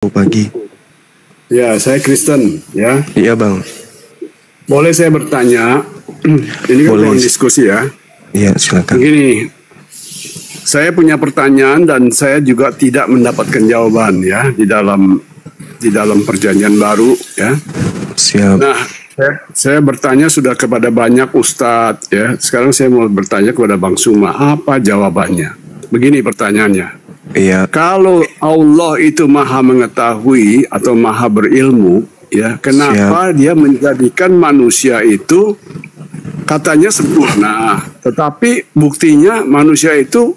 Pagi. Ya, saya Kristen, ya. Iya, Bang. Boleh saya bertanya? Ini kan ruang diskusi ya. Iya, silakan. Begini, saya punya pertanyaan dan saya juga tidak mendapatkan jawaban ya di dalam perjanjian baru ya. Siap. Nah, saya bertanya sudah kepada banyak ustadz ya. Sekarang saya mau bertanya kepada Bang Suma, apa jawabannya? Begini pertanyaannya. Iya. Kalau Allah itu maha mengetahui atau maha berilmu, ya, kenapa Dia menjadikan manusia itu katanya sempurna, tetapi buktinya manusia itu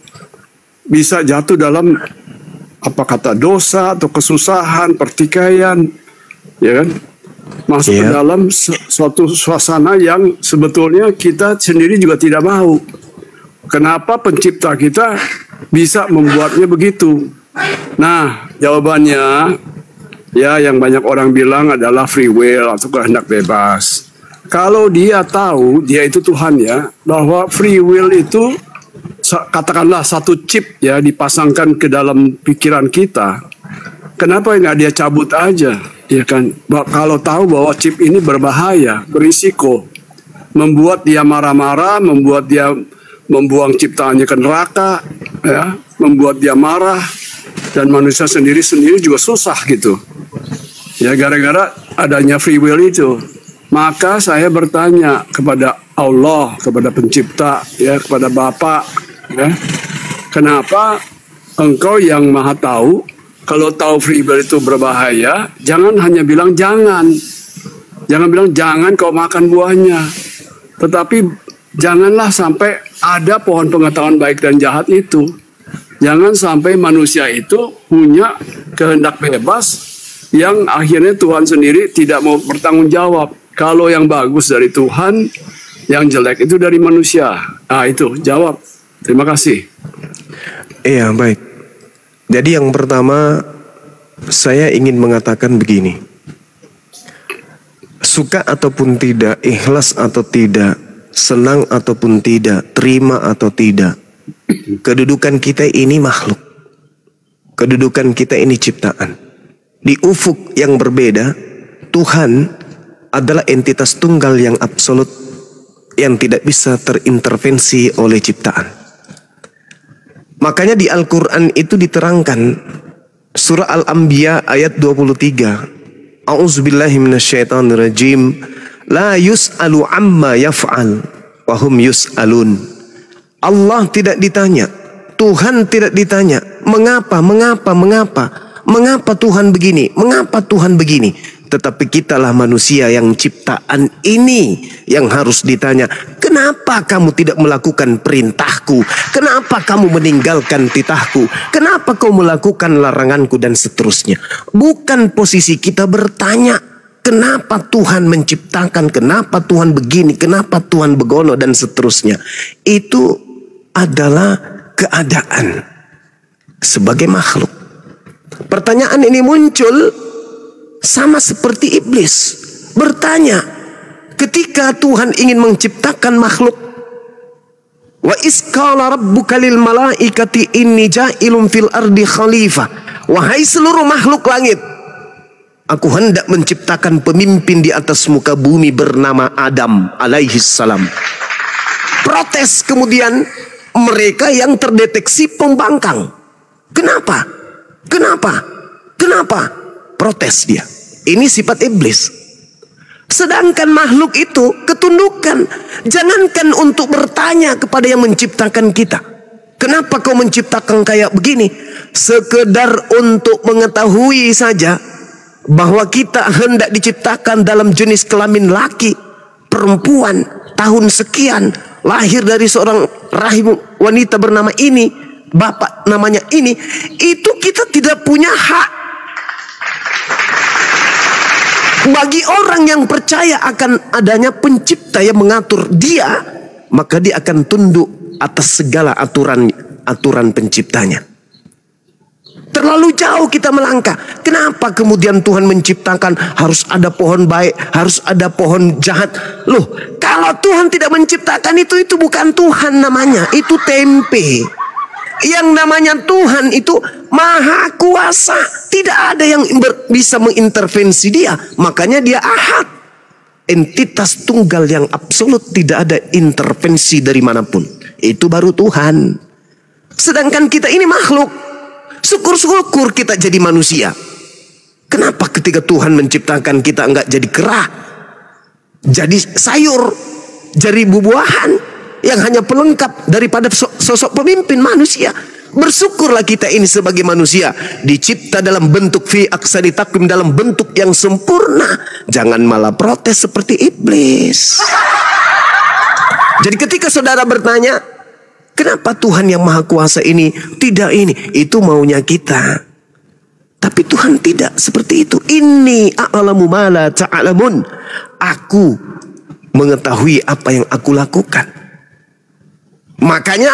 bisa jatuh dalam apa kata dosa atau kesusahan, pertikaian, ya kan? Masuk ke dalam suatu suasana yang sebetulnya kita sendiri juga tidak mau. Kenapa pencipta kita bisa membuatnya begitu? Nah, jawabannya ya yang banyak orang bilang adalah free will atau kehendak bebas. Kalau dia tahu, dia itu Tuhan ya, bahwa free will itu katakanlah satu chip ya dipasangkan ke dalam pikiran kita. Kenapa nggak dia cabut aja? Ya kan, kalau tahu bahwa chip ini berbahaya, berisiko, membuat dia marah-marah, membuat dia membuang ciptaannya ke neraka, ya, membuat dia marah, dan manusia sendiri juga susah gitu. Ya gara-gara adanya free will itu. Maka saya bertanya kepada Allah, kepada pencipta, ya, kepada Bapa, ya, kenapa Engkau yang Maha Tahu, kalau tahu free will itu berbahaya, jangan hanya bilang jangan bilang jangan kau makan buahnya, tetapi janganlah sampai ada pohon pengetahuan baik dan jahat itu. Jangan sampai manusia itu punya kehendak bebas yang akhirnya Tuhan sendiri tidak mau bertanggung jawab. Kalau yang bagus dari Tuhan, yang jelek itu dari manusia. Nah itu, jawab. Terima kasih. Iya, baik. Jadi yang pertama, saya ingin mengatakan begini. Suka ataupun tidak, ikhlas atau tidak, senang ataupun tidak, terima atau tidak, kedudukan kita ini makhluk. Kedudukan kita ini ciptaan. Di ufuk yang berbeda, Tuhan adalah entitas tunggal yang absolut yang tidak bisa terintervensi oleh ciptaan. Makanya di Al-Quran itu diterangkan surah Al-Anbiya ayat 23. A'udzubillahi minasyaitonirrajim. La yus'alu amma yaf'al wa hum yus'alun. Allah tidak ditanya, Tuhan tidak ditanya, mengapa Tuhan begini, mengapa Tuhan begini. Tetapi kitalah manusia yang ciptaan ini yang harus ditanya, kenapa kamu tidak melakukan perintahku? Kenapa kamu meninggalkan titahku? Kenapa kau melakukan laranganku? Dan seterusnya. Bukan posisi kita bertanya, kenapa Tuhan menciptakan, kenapa Tuhan begini, kenapa Tuhan begono, dan seterusnya. Itu adalah keadaan sebagai makhluk. Pertanyaan ini muncul sama seperti iblis bertanya ketika Tuhan ingin menciptakan makhluk. Wa isqala rabbuka lil malaikati inni ja'ilun fil ardi khalifah. Wahai seluruh makhluk langit, aku hendak menciptakan pemimpin di atas muka bumi bernama Adam alaihi salam. Protes kemudian mereka yang terdeteksi pembangkang. Kenapa? Protes dia. Ini sifat iblis. Sedangkan makhluk itu ketundukan. Jangankan untuk bertanya kepada yang menciptakan kita, kenapa kau menciptakan kayak begini? Sekedar untuk mengetahui saja bahwa kita hendak diciptakan dalam jenis kelamin laki, perempuan, tahun sekian, lahir dari seorang rahim wanita bernama ini, bapak namanya ini, itu kita tidak punya hak. Bagi orang yang percaya akan adanya pencipta yang mengatur dia, maka dia akan tunduk atas segala aturan penciptanya. Terlalu jauh kita melangkah. Kenapa kemudian Tuhan menciptakan harus ada pohon baik, harus ada pohon jahat? Loh, kalau Tuhan tidak menciptakan itu bukan Tuhan namanya, itu tempe. Yang namanya Tuhan itu maha kuasa. Tidak ada yang bisa mengintervensi dia. Makanya dia ahad. Entitas tunggal yang absolut, tidak ada intervensi dari manapun. Itu baru Tuhan. Sedangkan kita ini makhluk. Syukur-syukur kita jadi manusia. Kenapa ketika Tuhan menciptakan kita enggak jadi kera, jadi sayur, jadi buah-buahan yang hanya pelengkap daripada sosok pemimpin manusia? Bersyukurlah kita ini sebagai manusia dicipta dalam bentuk fi aksari taqwim, dalam bentuk yang sempurna. Jangan malah protes seperti iblis. Jadi ketika saudara bertanya, kenapa Tuhan yang maha kuasa ini tidak ini? Itu maunya kita. Tapi Tuhan tidak seperti itu. Inni a'lamu ma la ta'lamun. Aku mengetahui apa yang aku lakukan. Makanya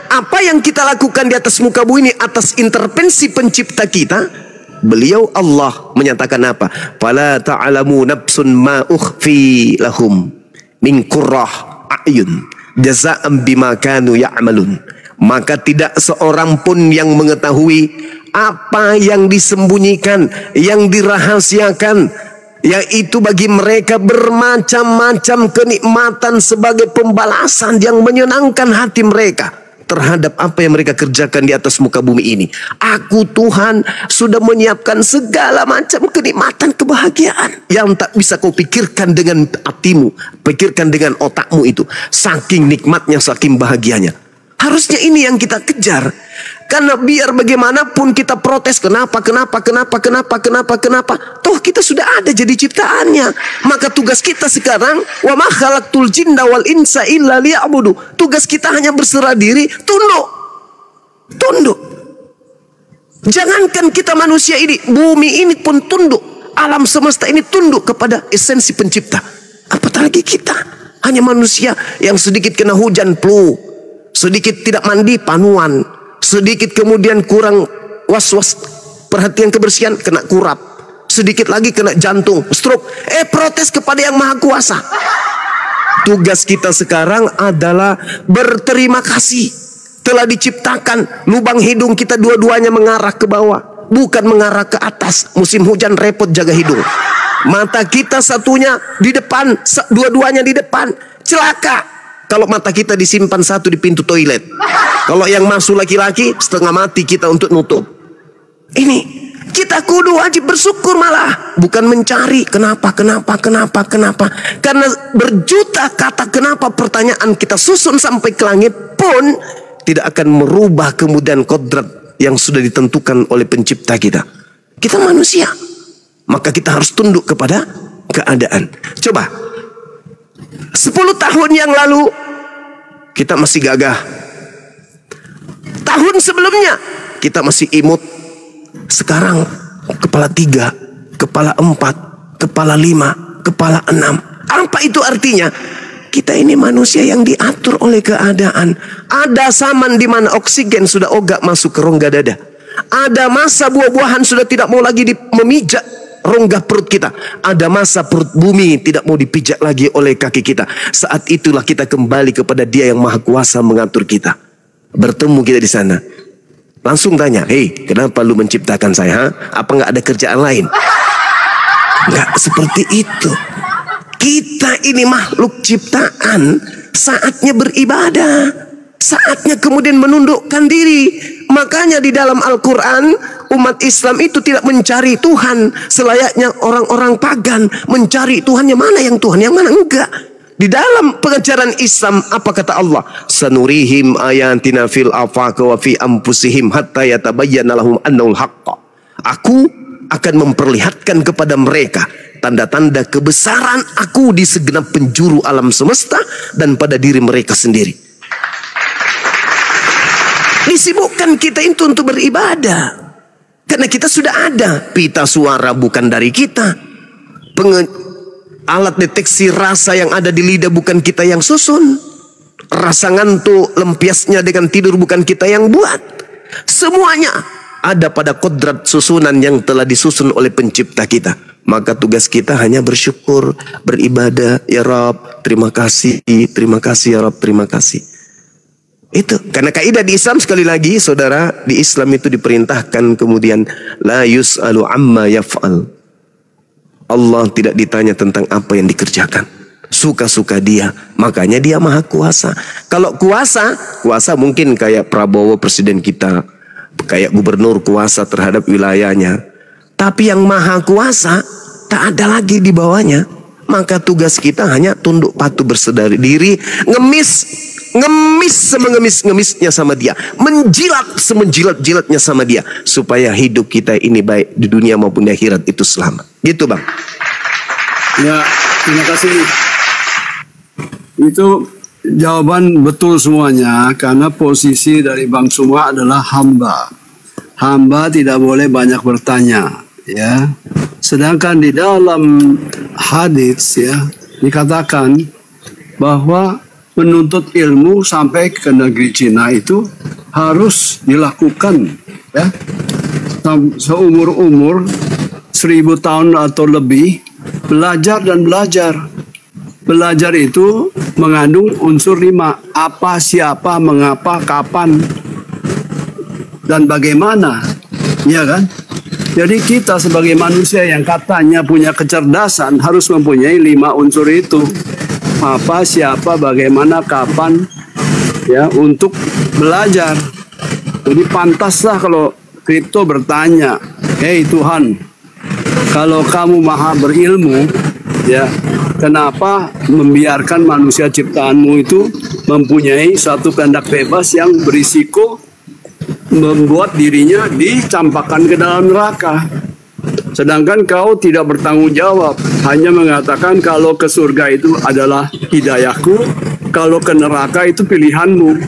apa yang kita lakukan di atas muka bumi ini atas intervensi pencipta kita, beliau Allah menyatakan apa? Fala ta'lamu nafsun ma ukhfi lahum min qurrah a'yun jazaa'an bima kanu ya'malun. Maka tidak seorang pun yang mengetahui apa yang disembunyikan, yang dirahasiakan, yaitu bagi mereka bermacam-macam kenikmatan sebagai pembalasan yang menyenangkan hati mereka terhadap apa yang mereka kerjakan di atas muka bumi ini. Aku Tuhan sudah menyiapkan segala macam kenikmatan, kebahagiaan yang tak bisa kau pikirkan dengan hatimu, pikirkan dengan otakmu itu. Saking nikmatnya, saking bahagianya. Harusnya ini yang kita kejar. Karena biar bagaimanapun kita protes, kenapa. Toh kita sudah ada jadi ciptaannya. Maka tugas kita sekarang, wa ma khalaqtul jinna wal insa illa liya'budu. Tugas kita hanya berserah diri, tunduk. Jangankan kita manusia ini, bumi ini pun tunduk. Alam semesta ini tunduk kepada esensi pencipta. Apatah lagi kita, hanya manusia yang sedikit kena hujan flu, sedikit tidak mandi panuan, sedikit kemudian kurang was-was perhatian kebersihan kena kurap, sedikit lagi kena jantung, stroke. Protes kepada yang maha kuasa. Tugas kita sekarang adalah berterima kasih. Telah diciptakan lubang hidung kita dua-duanya mengarah ke bawah, bukan mengarah ke atas. Musim hujan repot jaga hidung. Mata kita satunya di depan, dua-duanya di depan. Celaka kalau mata kita disimpan satu di pintu toilet. Kalau yang masuk laki-laki, setengah mati kita untuk nutup. Ini kita kudu wajib bersyukur malah, bukan mencari kenapa. Karena berjuta kata kenapa pertanyaan kita susun sampai ke langit pun tidak akan merubah kemudian kodrat yang sudah ditentukan oleh pencipta kita. Kita manusia, maka kita harus tunduk kepada keadaan. Coba 10 tahun yang lalu kita masih gagah. Tahun sebelumnya kita masih imut. Sekarang kepala 3, kepala 4, kepala 5, kepala 6. Apa itu artinya? Kita ini manusia yang diatur oleh keadaan. Ada zaman di mana oksigen sudah ogah masuk ke rongga dada. Ada masa buah-buahan sudah tidak mau lagi memijak rongga perut kita. Ada masa perut bumi tidak mau dipijak lagi oleh kaki kita. Saat itulah kita kembali kepada Dia yang Maha Kuasa mengatur kita. Bertemu kita di sana. Langsung tanya, hei, kenapa lu menciptakan saya? Ha? Apa nggak ada kerjaan lain? Nggak seperti itu. Kita ini makhluk ciptaan. Saatnya beribadah. Saatnya kemudian menundukkan diri. Makanya di dalam Al-Quran, umat Islam itu tidak mencari Tuhan selayaknya orang-orang pagan. Mencari Tuhan yang mana yang Tuhan, yang mana enggak. Di dalam pengajaran Islam, apa kata Allah? Sanurihim ayatina fil afaq wa fi anfusihim hatta yatabayyana lahum annahul haqq. Aku akan memperlihatkan kepada mereka tanda-tanda kebesaran aku di segenap penjuru alam semesta dan pada diri mereka sendiri. Disibukkan kita itu untuk beribadah. Karena kita sudah ada. Pita suara bukan dari kita. Alat deteksi rasa yang ada di lidah bukan kita yang susun. Rasa ngantuk, lempiasnya dengan tidur bukan kita yang buat. Semuanya ada pada kodrat susunan yang telah disusun oleh pencipta kita. Maka tugas kita hanya bersyukur, beribadah. Ya Rabb, terima kasih ya Rabb, terima kasih. Itu karena kaidah di Islam, sekali lagi saudara, di Islam itu diperintahkan kemudian la yus'alu amma yaf'al. Allah tidak ditanya tentang apa yang dikerjakan. Suka-suka dia, makanya dia maha kuasa. Kalau kuasa mungkin kayak Prabowo presiden kita, kayak gubernur kuasa terhadap wilayahnya. Tapi yang maha kuasa tak ada lagi di bawahnya. Maka tugas kita hanya tunduk patuh bersedar diri, ngemis semengemis-ngemisnya sama dia, menjilat semenjilat-jilatnya sama dia, supaya hidup kita ini baik di dunia maupun di akhirat itu selamat. Gitu Bang. Ya, terima kasih. Itu jawaban betul semuanya, karena posisi dari Bang Suma adalah hamba. Hamba tidak boleh banyak bertanya, ya. Sedangkan di dalam hadis ya dikatakan bahwa menuntut ilmu sampai ke negeri Cina itu harus dilakukan, ya, seumur-umur 1000 tahun atau lebih, belajar dan belajar. Belajar itu mengandung unsur 5. Apa, siapa, mengapa, kapan, dan bagaimana. Ya kan? Jadi kita sebagai manusia yang katanya punya kecerdasan harus mempunyai 5 unsur itu. Apa, siapa, bagaimana, kapan, ya, untuk belajar. Jadi pantaslah kalau kripto bertanya, "Hei Tuhan, kalau kamu maha berilmu, ya, kenapa membiarkan manusia ciptaanmu itu mempunyai satu kehendak bebas yang berisiko membuat dirinya dicampakkan ke dalam neraka? Sedangkan kau tidak bertanggung jawab, hanya mengatakan kalau ke surga itu adalah hidayahku, kalau ke neraka itu pilihanmu."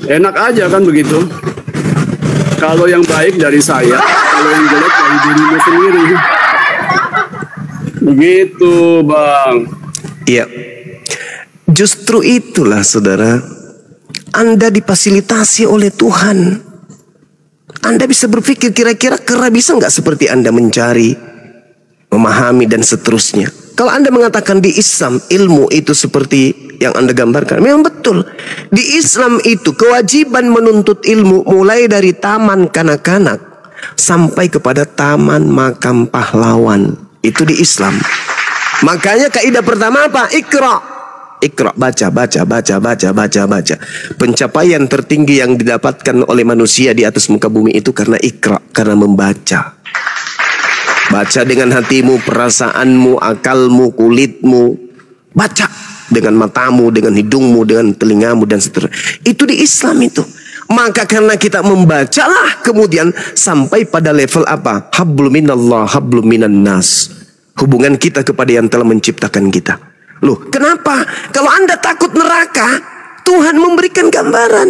Enak aja kan begitu? Kalau yang baik dari saya, kalau yang jelek dari dirimu sendiri. Begitu Bang. Iya. Justru itulah saudara, Anda difasilitasi oleh Tuhan. Anda bisa berpikir kira-kira kera bisa nggak seperti Anda mencari, memahami dan seterusnya. Kalau Anda mengatakan di Islam ilmu itu seperti yang Anda gambarkan, memang betul. Di Islam itu kewajiban menuntut ilmu mulai dari taman kanak-kanak sampai kepada taman makam pahlawan. Itu di Islam. Makanya kaidah pertama apa? Iqra. Iqra, baca. Pencapaian tertinggi yang didapatkan oleh manusia di atas muka bumi itu karena iqra, karena membaca. Baca dengan hatimu, perasaanmu, akalmu, kulitmu. Baca dengan matamu, dengan hidungmu, dengan telingamu dan seterusnya. Itu di Islam itu. Maka karena kita membacalah kemudian sampai pada level apa? Hablum minallah, hablum minan nas. Hubungan kita kepada yang telah menciptakan kita. Loh, kenapa? Kalau Anda takut neraka, Tuhan memberikan gambaran.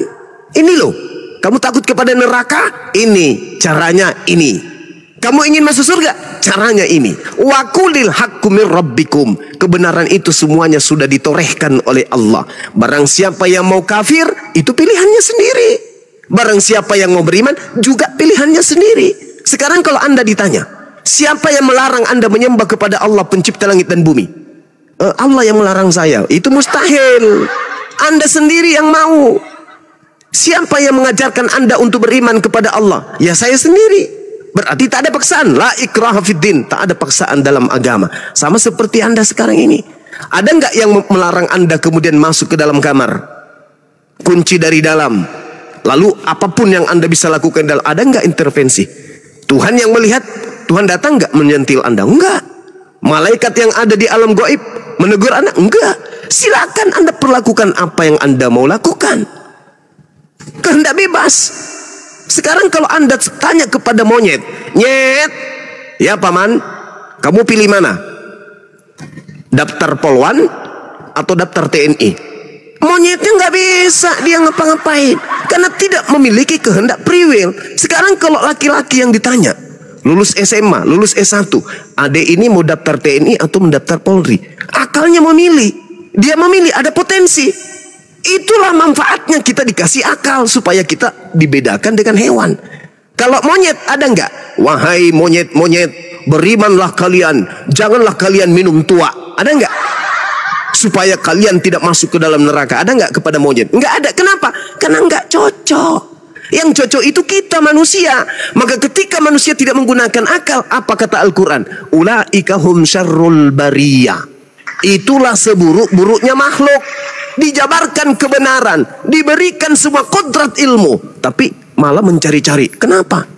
Ini loh, kamu takut kepada neraka? Ini caranya ini. Kamu ingin masuk surga? Caranya ini. Wa qulil haqqu mir rabbikum. Kebenaran itu semuanya sudah ditorehkan oleh Allah. Barang siapa yang mau kafir, itu pilihannya sendiri. Barang siapa yang mau beriman, juga pilihannya sendiri. Sekarang kalau Anda ditanya, siapa yang melarang Anda menyembah kepada Allah pencipta langit dan bumi? Allah yang melarang saya. Itu mustahil. Anda sendiri yang mau. Siapa yang mengajarkan Anda untuk beriman kepada Allah? Ya saya sendiri. Berarti tak ada paksaan. La ikraha fiddin. Tak ada paksaan dalam agama. Sama seperti Anda sekarang ini. Ada nggak yang melarang Anda kemudian masuk ke dalam kamar? Kunci dari dalam. Lalu apapun yang Anda bisa lakukan, ada nggak intervensi? Tuhan yang melihat, Tuhan datang nggak menyentil Anda? Enggak. Malaikat yang ada di alam gaib menegur Anda? Enggak. Silakan Anda perlakukan apa yang Anda mau lakukan. Kehendak bebas. Sekarang kalau Anda tanya kepada monyet, "Nyet, ya paman, kamu pilih mana? Daftar Polwan atau daftar TNI?" Monyetnya nggak bisa dia ngapa-ngapain karena tidak memiliki kehendak free will. Sekarang kalau laki-laki yang ditanya, lulus SMA, lulus S1, adek ini mau daftar TNI atau mendaftar Polri, akalnya memilih. Dia memilih, ada potensi. Itulah manfaatnya kita dikasih akal supaya kita dibedakan dengan hewan. Kalau monyet ada nggak? Wahai monyet-monyet, berimanlah kalian, janganlah kalian minum tua. Ada nggak? supaya kalian tidak masuk ke dalam neraka. Ada nggak kepada monyet? Nggak ada. Kenapa? Karena nggak cocok. Yang cocok itu kita manusia. Maka ketika manusia tidak menggunakan akal, apa kata Al-Quran? Ulaika hum syarrul bariyah. Itulah seburuk-buruknya makhluk. Dijabarkan kebenaran, diberikan semua kodrat ilmu, tapi malah mencari-cari. Kenapa?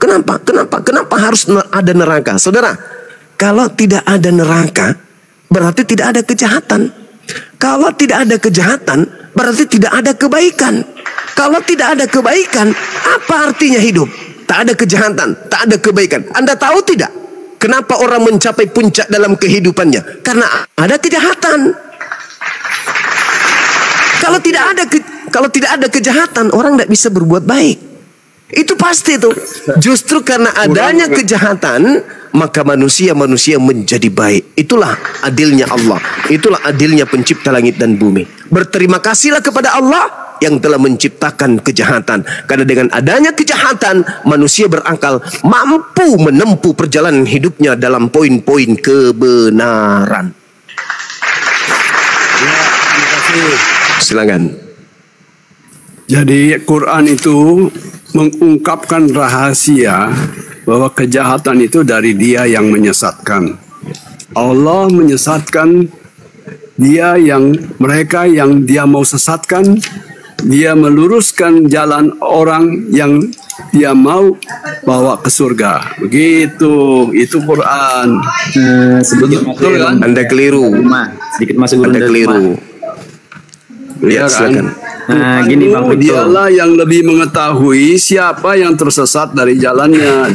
Harus ada neraka? Saudara, kalau tidak ada neraka, berarti tidak ada kejahatan. Kalau tidak ada kejahatan, berarti tidak ada kebaikan. Kalau tidak ada kebaikan, apa artinya hidup? Tak ada kejahatan, tak ada kebaikan. Anda tahu tidak? Kenapa orang mencapai puncak dalam kehidupannya? Karena ada kejahatan. Kalau tidak ada kejahatan, orang tidak bisa berbuat baik. Itu pasti itu. Justru karena adanya kejahatan, maka manusia menjadi baik. Itulah adilnya Allah. Itulah adilnya pencipta langit dan bumi. Berterima kasihlah kepada Allah yang telah menciptakan kejahatan. Karena dengan adanya kejahatan, manusia berakal mampu menempuh perjalanan hidupnya dalam poin-poin kebenaran. Ya, terima kasih. Silakan. Jadi Quran itu mengungkapkan rahasia bahwa kejahatan itu dari Dia yang menyesatkan. Allah menyesatkan mereka yang Dia mau sesatkan. Dia meluruskan jalan orang yang Dia mau bawa ke surga. Begitu, itu Quran. Betul kan? Anda keliru. Sedikit masuk Anda keliru. Ya, silakan. Nah, gini Bang Victor. Dialah yang lebih mengetahui siapa yang tersesat dari jalannya,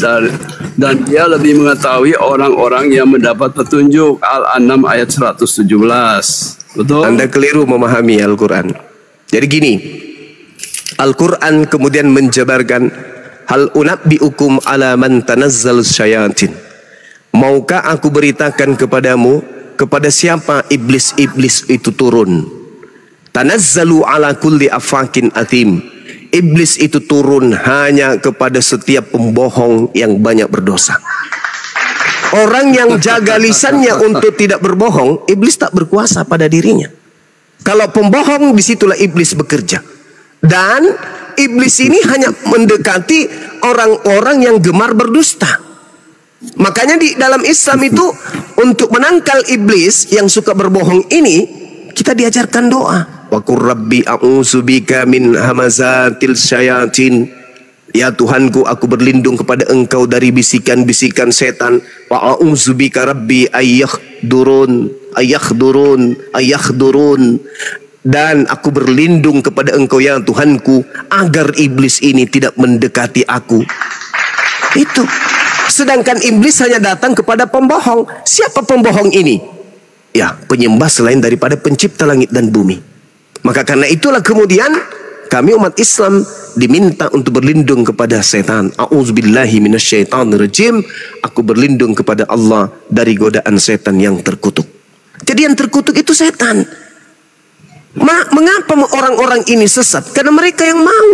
dan Dia lebih mengetahui orang-orang yang mendapat petunjuk. Al-An'am ayat 117. Betul? Anda keliru memahami Al-Quran. Jadi gini, Al-Quran kemudian menjabarkan, hal unabbiukum ala man tanazzal syayatin. Maukah aku beritakan kepadamu kepada siapa iblis-iblis itu turun? Tanazzalu ala kulli afakin atim. Iblis itu turun hanya kepada setiap pembohong yang banyak berdosa. Orang yang jaga lisannya untuk tidak berbohong, iblis tak berkuasa pada dirinya. Kalau pembohong, disitulah iblis bekerja. Dan iblis ini hanya mendekati orang-orang yang gemar berdusta. Makanya di dalam Islam itu, untuk menangkal iblis yang suka berbohong ini, kita diajarkan doa. Wa qur rabbi a'udzubika min hamazatil syayatin. Ya Tuhanku, aku berlindung kepada Engkau dari bisikan-bisikan setan. Wa a'udzubika rabbi ayyakhdurun. Dan aku berlindung kepada Engkau ya Tuhanku, agar iblis ini tidak mendekati aku. Itu. Sedangkan iblis hanya datang kepada pembohong. Siapa pembohong ini? Ya, penyembah selain daripada pencipta langit dan bumi. Maka karena itulah kemudian kami umat Islam diminta untuk berlindung kepada setan. A'udzubillahi minasyaitonirrajim. Aku berlindung kepada Allah dari godaan setan yang terkutuk. Jadi yang terkutuk itu setan. Mengapa orang-orang ini sesat? Karena mereka yang mau.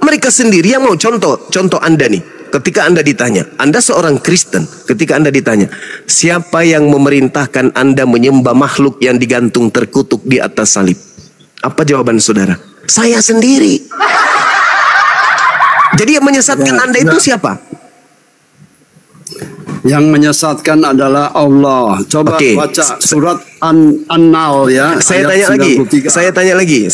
Mereka sendiri yang mau. Contoh Anda nih. Ketika Anda ditanya, Anda seorang Kristen, ketika Anda ditanya, siapa yang memerintahkan Anda menyembah makhluk yang digantung terkutuk di atas salib? Apa jawaban saudara? Saya sendiri. Jadi yang menyesatkan Anda itu siapa? Yang menyesatkan adalah Allah. Coba baca surat An-Nahl ya. Saya tanya lagi.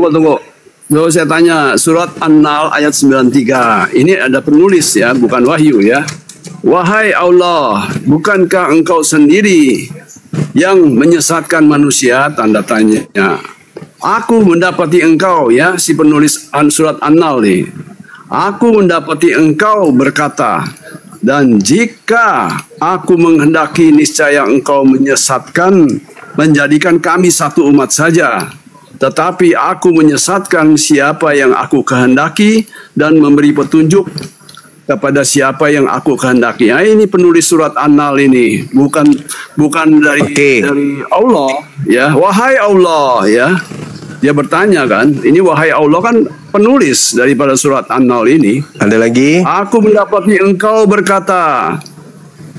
Tunggu. Lalu saya tanya, surat An-Nahl ayat 93. Ini ada penulis ya, bukan wahyu ya. Wahai Allah, bukankah Engkau sendiri yang menyesatkan manusia? Tanda tanya. Aku mendapati Engkau ya, si penulis surat An-Nahl nih. Aku mendapati Engkau berkata, dan jika aku menghendaki, niscaya Engkau menyesatkan, menjadikan kami satu umat saja. Tetapi aku menyesatkan siapa yang aku kehendaki dan memberi petunjuk kepada siapa yang aku kehendaki. Nah, ini penulis surat An-Nahl ini, bukan dari Allah ya. Wahai Allah ya. Dia bertanya kan, ini wahai Allah kan penulis daripada surat An-Nahl ini. Ada lagi? Aku mendapati Engkau berkata,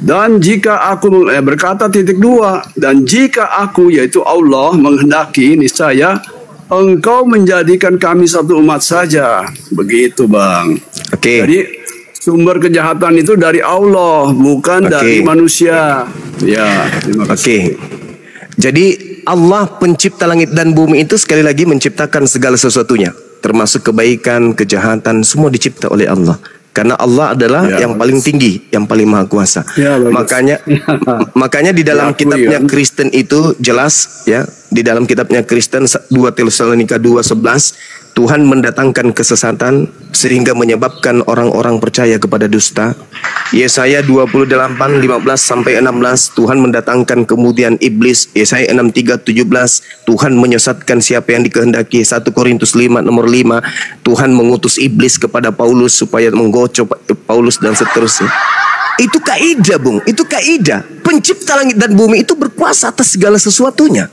Dan jika aku berkata titik dua, dan jika aku yaitu Allah menghendaki, niscaya engkau menjadikan kami satu umat saja. Begitu Bang. Oke. Jadi sumber kejahatan itu dari Allah, bukan dari manusia. Ya, terima kasih. Oke. Jadi Allah pencipta langit dan bumi itu sekali lagi menciptakan segala sesuatunya, termasuk kebaikan, kejahatan, semua dicipta oleh Allah. Karena Allah adalah yang paling tinggi, yang paling maha kuasa. Makanya di dalam kitabnya Kristen itu jelas ya, di dalam kitabnya Kristen 2 Tesalonika 2:11, Tuhan mendatangkan kesesatan sehingga menyebabkan orang-orang percaya kepada dusta. Yesaya 28:15 sampai 16, Tuhan mendatangkan kemudian iblis. Yesaya 63:17, Tuhan menyesatkan siapa yang dikehendaki. 1 Korintus 5:5, Tuhan mengutus iblis kepada Paulus supaya menggocok Paulus dan seterusnya. Itu kaidah, Bung. Itu kaidah. Pencipta langit dan bumi itu berkuasa atas segala sesuatunya.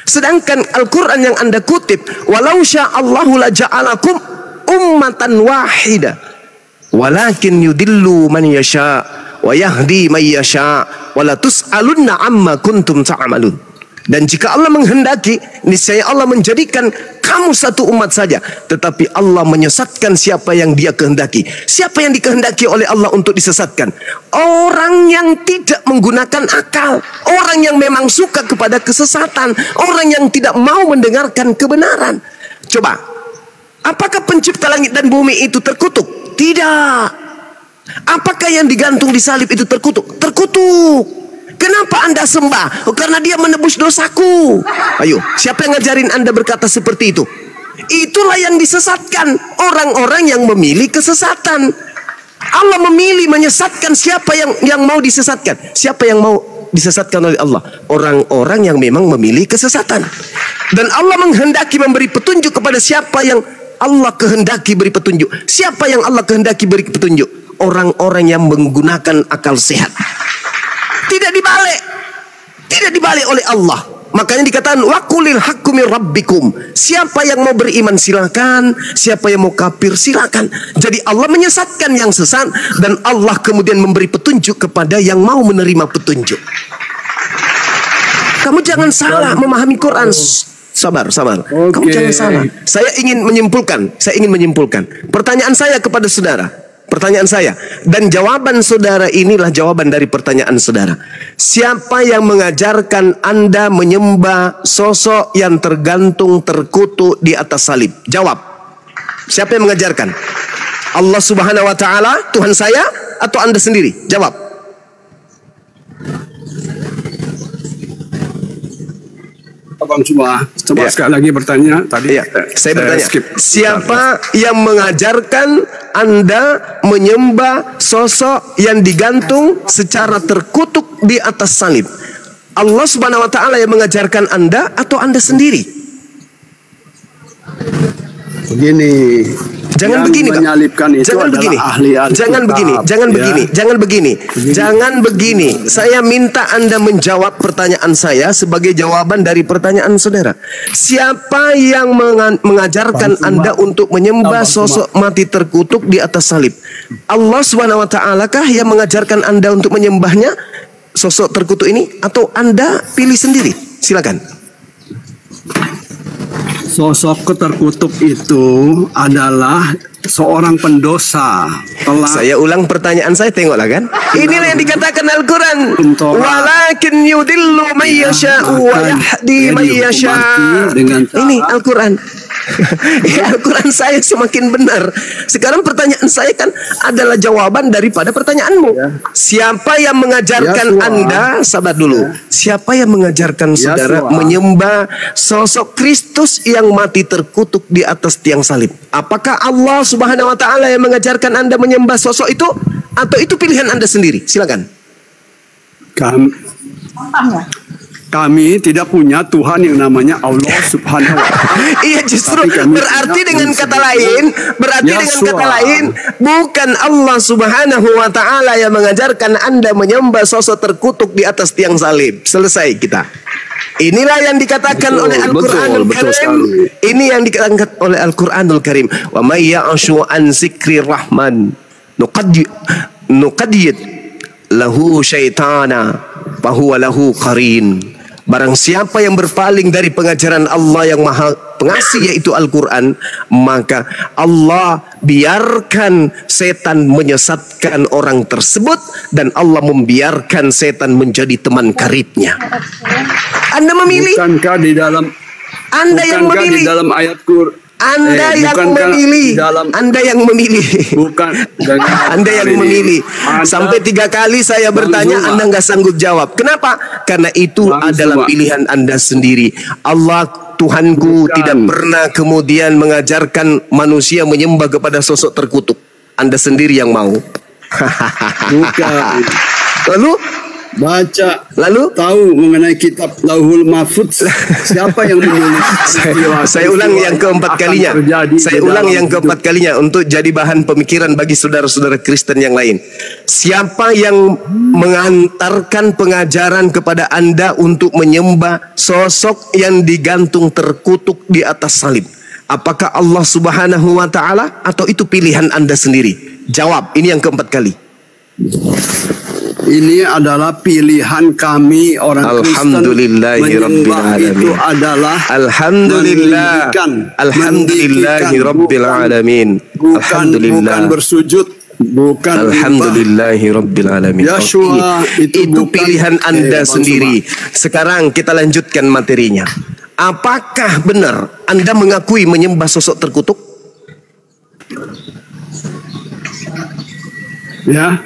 Sedangkan Al-Quran yang Anda kutip, walau sya'allahu la ja'alakum ummatan wahida walakin yudillu man yasha wa yahdi man yasha wa la tus'alunna amma kuntum ta'malun. Dan jika Allah menghendaki, niscaya Allah menjadikan kamu satu umat saja, tetapi Allah menyesatkan siapa yang Dia kehendaki. Siapa yang dikehendaki oleh Allah untuk disesatkan? Orang yang tidak menggunakan akal, orang yang memang suka kepada kesesatan, orang yang tidak mau mendengarkan kebenaran. Coba, apakah pencipta langit dan bumi itu terkutuk? Tidak. Apakah yang digantung di salib itu terkutuk? Terkutuk. Kenapa Anda sembah? Oh, karena dia menebus dosaku. Ayo, siapa yang ngajarin Anda berkata seperti itu? Itulah yang disesatkan orang-orang yang memilih kesesatan. Allah memilih menyesatkan siapa yang mau disesatkan. Siapa yang mau disesatkan oleh Allah? Orang-orang yang memang memilih kesesatan. Dan Allah menghendaki memberi petunjuk kepada siapa yang Allah kehendaki beri petunjuk. Siapa yang Allah kehendaki beri petunjuk? Orang-orang yang menggunakan akal sehat. Tidak dibalik. Tidak dibalik oleh Allah. Makanya dikatakan waqulil haqqu mir rabbikum. Siapa yang mau beriman silakan, siapa yang mau kafir silakan. Jadi Allah menyesatkan yang sesat dan Allah kemudian memberi petunjuk kepada yang mau menerima petunjuk. Kamu jangan salah memahami Quran. Sabar. Kamu jangan salah. Saya ingin menyimpulkan. Pertanyaan saya kepada saudara. Pertanyaan saya dan jawaban saudara inilah jawaban dari pertanyaan saudara. Siapa yang mengajarkan Anda menyembah sosok yang tergantung terkutuk di atas salib? Jawab. Siapa yang mengajarkan? Allah Subhanahu wa taala, Tuhan saya, atau Anda sendiri? Jawab. Abang coba sekali lagi bertanya tadi. Saya bertanya, siapa yang mengajarkan Anda menyembah sosok yang digantung secara terkutuk di atas salib? Allah Subhanahu wa taala yang mengajarkan Anda atau Anda sendiri? Begini. Jangan begini, Pak. Jangan begini. Saya minta Anda menjawab pertanyaan saya sebagai jawaban dari pertanyaan saudara. Siapa yang mengajarkan Anda untuk menyembah sosok mati terkutuk di atas salib? Allah Subhanahu wa taala kah yang mengajarkan Anda untuk menyembahnya, sosok terkutuk ini, atau Anda pilih sendiri? Silakan. Sosok terkutuk itu adalah seorang pendosa. Saya ulang pertanyaan saya, tengoklah kan. Inilah yang dikatakan Al-Quran. Walakin yudillu man yasha'u wa yahdi man yasha'. Ini Al-Quran. Al-Quran saya semakin benar. Sekarang pertanyaan saya kan adalah jawaban daripada pertanyaanmu. Siapa yang mengajarkan Anda? Sabar dulu. Siapa yang mengajarkan saudara menyembah sosok Kristus yang mati terkutuk di atas tiang salib? Apakah Allah Subhanahu wa taala yang mengajarkan Anda menyembah sosok itu, atau itu pilihan Anda sendiri? Silakan. Kami tidak punya Tuhan yang namanya Allah Subhanahu wa taala. Iya, justru berarti dengan kata lain, bukan Allah Subhanahu wa taala yang mengajarkan Anda menyembah sosok terkutuk di atas tiang salib. Selesai kita. Inilah yang dikatakan oleh Al-Qur'anul Karim. Ini yang dikatakan oleh Al-Qur'anul Karim. Wa may ya'shu an zikri rahman nuqaddid lahu syaitana fahuwa lahu qarin. Barang siapa yang berpaling dari pengajaran Allah yang Maha Pengasih yaitu Al-Quran, maka Allah biarkan setan menyesatkan orang tersebut dan Allah membiarkan setan menjadi teman karibnya. Anda memilih. Bukankah di dalam Anda yang memilih. Di dalam ayat Quran Anda yang memilih. Anda yang memilih. Bukan. Anda yang memilih. Sampai 3 kali saya bertanya, Anda nggak sanggup jawab. Kenapa? Karena itu adalah pilihan Anda sendiri. Allah Tuhanku tidak pernah kemudian mengajarkan manusia menyembah kepada sosok terkutuk. Anda sendiri yang mau. Bukan. Lalu baca, lalu tahu mengenai kitab Lauhul Mahfuz, siapa yang menulis? Saya ulang yang keempat kalinya. Saya ulang yang keempat kalinya untuk jadi bahan pemikiran bagi saudara-saudara Kristen yang lain. Siapa yang mengantarkan pengajaran kepada Anda untuk menyembah sosok yang digantung terkutuk di atas salib? Apakah Allah Subhanahu wa Ta'ala atau itu pilihan Anda sendiri? Jawab, ini yang keempat kali. Ini adalah pilihan kami orang Kristen. Menyembah itu adalah Alhamdulillahirabbil bukan bersujud, bukan Alhamdulillahirabbil alamin. Yahshua itu pilihan Anda sendiri. Sekarang kita lanjutkan materinya. Apakah benar Anda mengakui menyembah sosok terkutuk? Ya.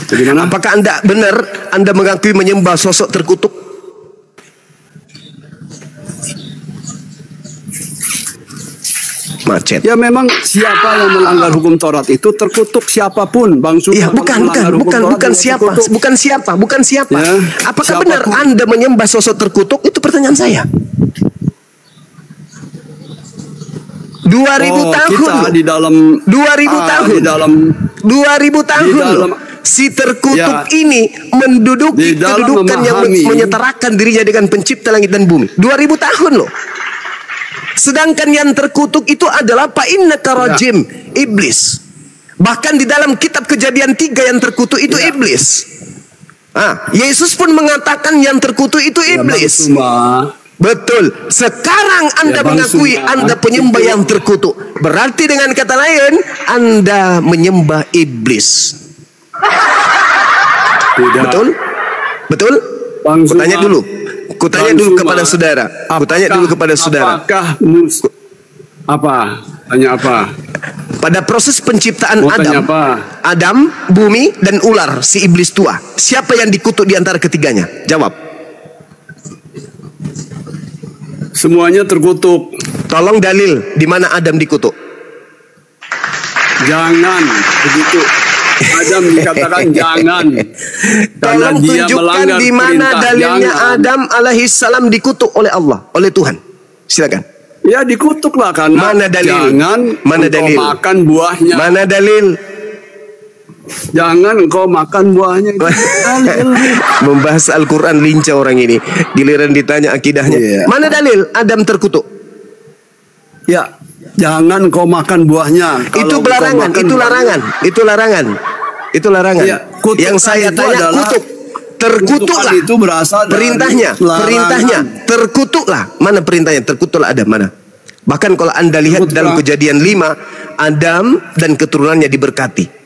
Bagaimana? Apakah Anda benar Anda mengakui menyembah sosok terkutuk? Macet. Ya memang siapa yang melanggar hukum Taurat itu terkutuk, siapapun, Bang Suma. Ya bukan siapa. Ya, apakah siapapun. Benar Anda menyembah sosok terkutuk? Itu pertanyaan saya. 2000 tahun kita di dalam 2000 tahun di dalam 2000 tahun di dalam, si terkutuk ini menduduki kedudukan yang menyetarakan dirinya dengan pencipta langit dan bumi. 2000 tahun loh. Sedangkan yang terkutuk itu adalah fa'innaka rajim, iblis. Bahkan di dalam kitab Kejadian 3 yang terkutuk itu iblis. Yesus pun mengatakan yang terkutuk itu iblis. Betul. Sekarang Anda mengakui Anda penyembah yang terkutuk. Berarti dengan kata lain Anda menyembah iblis. Tidak. Betul? Betul? Kutanya dulu. Kutanya dulu kepada saudara. Kutanya dulu kepada saudara. Apa? Tanya apa? Pada proses penciptaan Adam, bumi dan ular, si iblis tua, siapa yang dikutuk di antara ketiganya? Jawab. Semuanya terkutuk. Tolong dalil di mana Adam dikutuk. Jangan begitu. Adam dikatakan jangan. Tolong tunjukkan di mana dalilnya Adam alaihissalam dikutuk oleh Allah, oleh Tuhan. Silakan. Ya dikutuklah kan. Mana dalil? Jangan mana dalil? Makan buahnya. Mana dalil? Jangan engkau makan buahnya. Membahas Al-Quran lincah orang ini. Giliran ditanya akidahnya. Mana dalil Adam terkutuk? Ya, jangan engkau makan buahnya. Itu larangan, itu larangan. Ya, yang saya tanya kutuk. Terkutuklah. Itu berasal dari perintahnya. Terkutuklah. Mana perintahnya? Terkutuklah Adam, mana? Bahkan kalau Anda lihat dalam Kejadian 5, Adam dan keturunannya diberkati.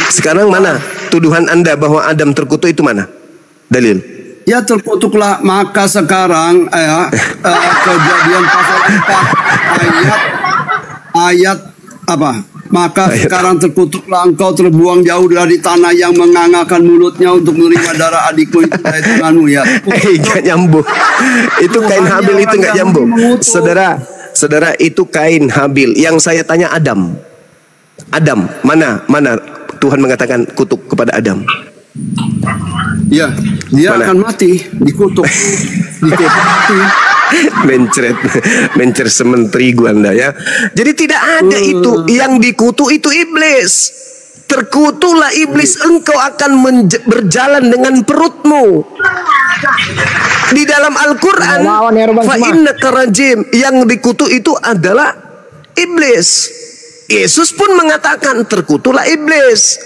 Sekarang mana tuduhan Anda bahwa Adam terkutuk itu mana? Dalil. Ya terkutuklah, maka sekarang Kejadian pasal 4 ayat apa? Maka sekarang terkutuklah engkau terbuang jauh dari tanah yang mengangakan mulutnya untuk menerima darah adikmu itu dari tanganmu ya. Gak nyambung. Itu kain Habil itu gak nyambung. Saudara itu kain Habil. Yang saya tanya Adam. Adam, mana Tuhan mengatakan kutuk kepada Adam? Ya, dia akan mati, dikutuk. Mati. Mencer semen terigu Anda ya. Jadi tidak ada itu. Yang dikutuk itu iblis. Terkutuklah iblis, engkau akan berjalan dengan perutmu. Di dalam Al-Quran, fa'innaka rajim, yang dikutuk itu adalah iblis. Yesus pun mengatakan terkutuklah iblis.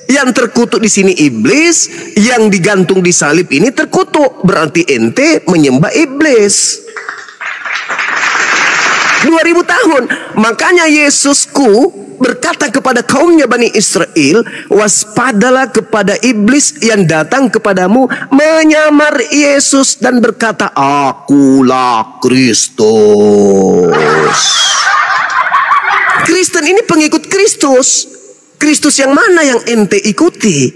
Yang terkutuk di sini iblis, yang digantung di salib ini terkutuk. Berarti ente menyembah iblis. 2000 tahun. Makanya Yesusku berkata kepada kaumnya Bani Israel, waspadalah kepada iblis yang datang kepadamu menyamar Yesus dan berkata, akulah Kristus. Kristen ini pengikut Kristus. Kristus yang mana yang ente ikuti?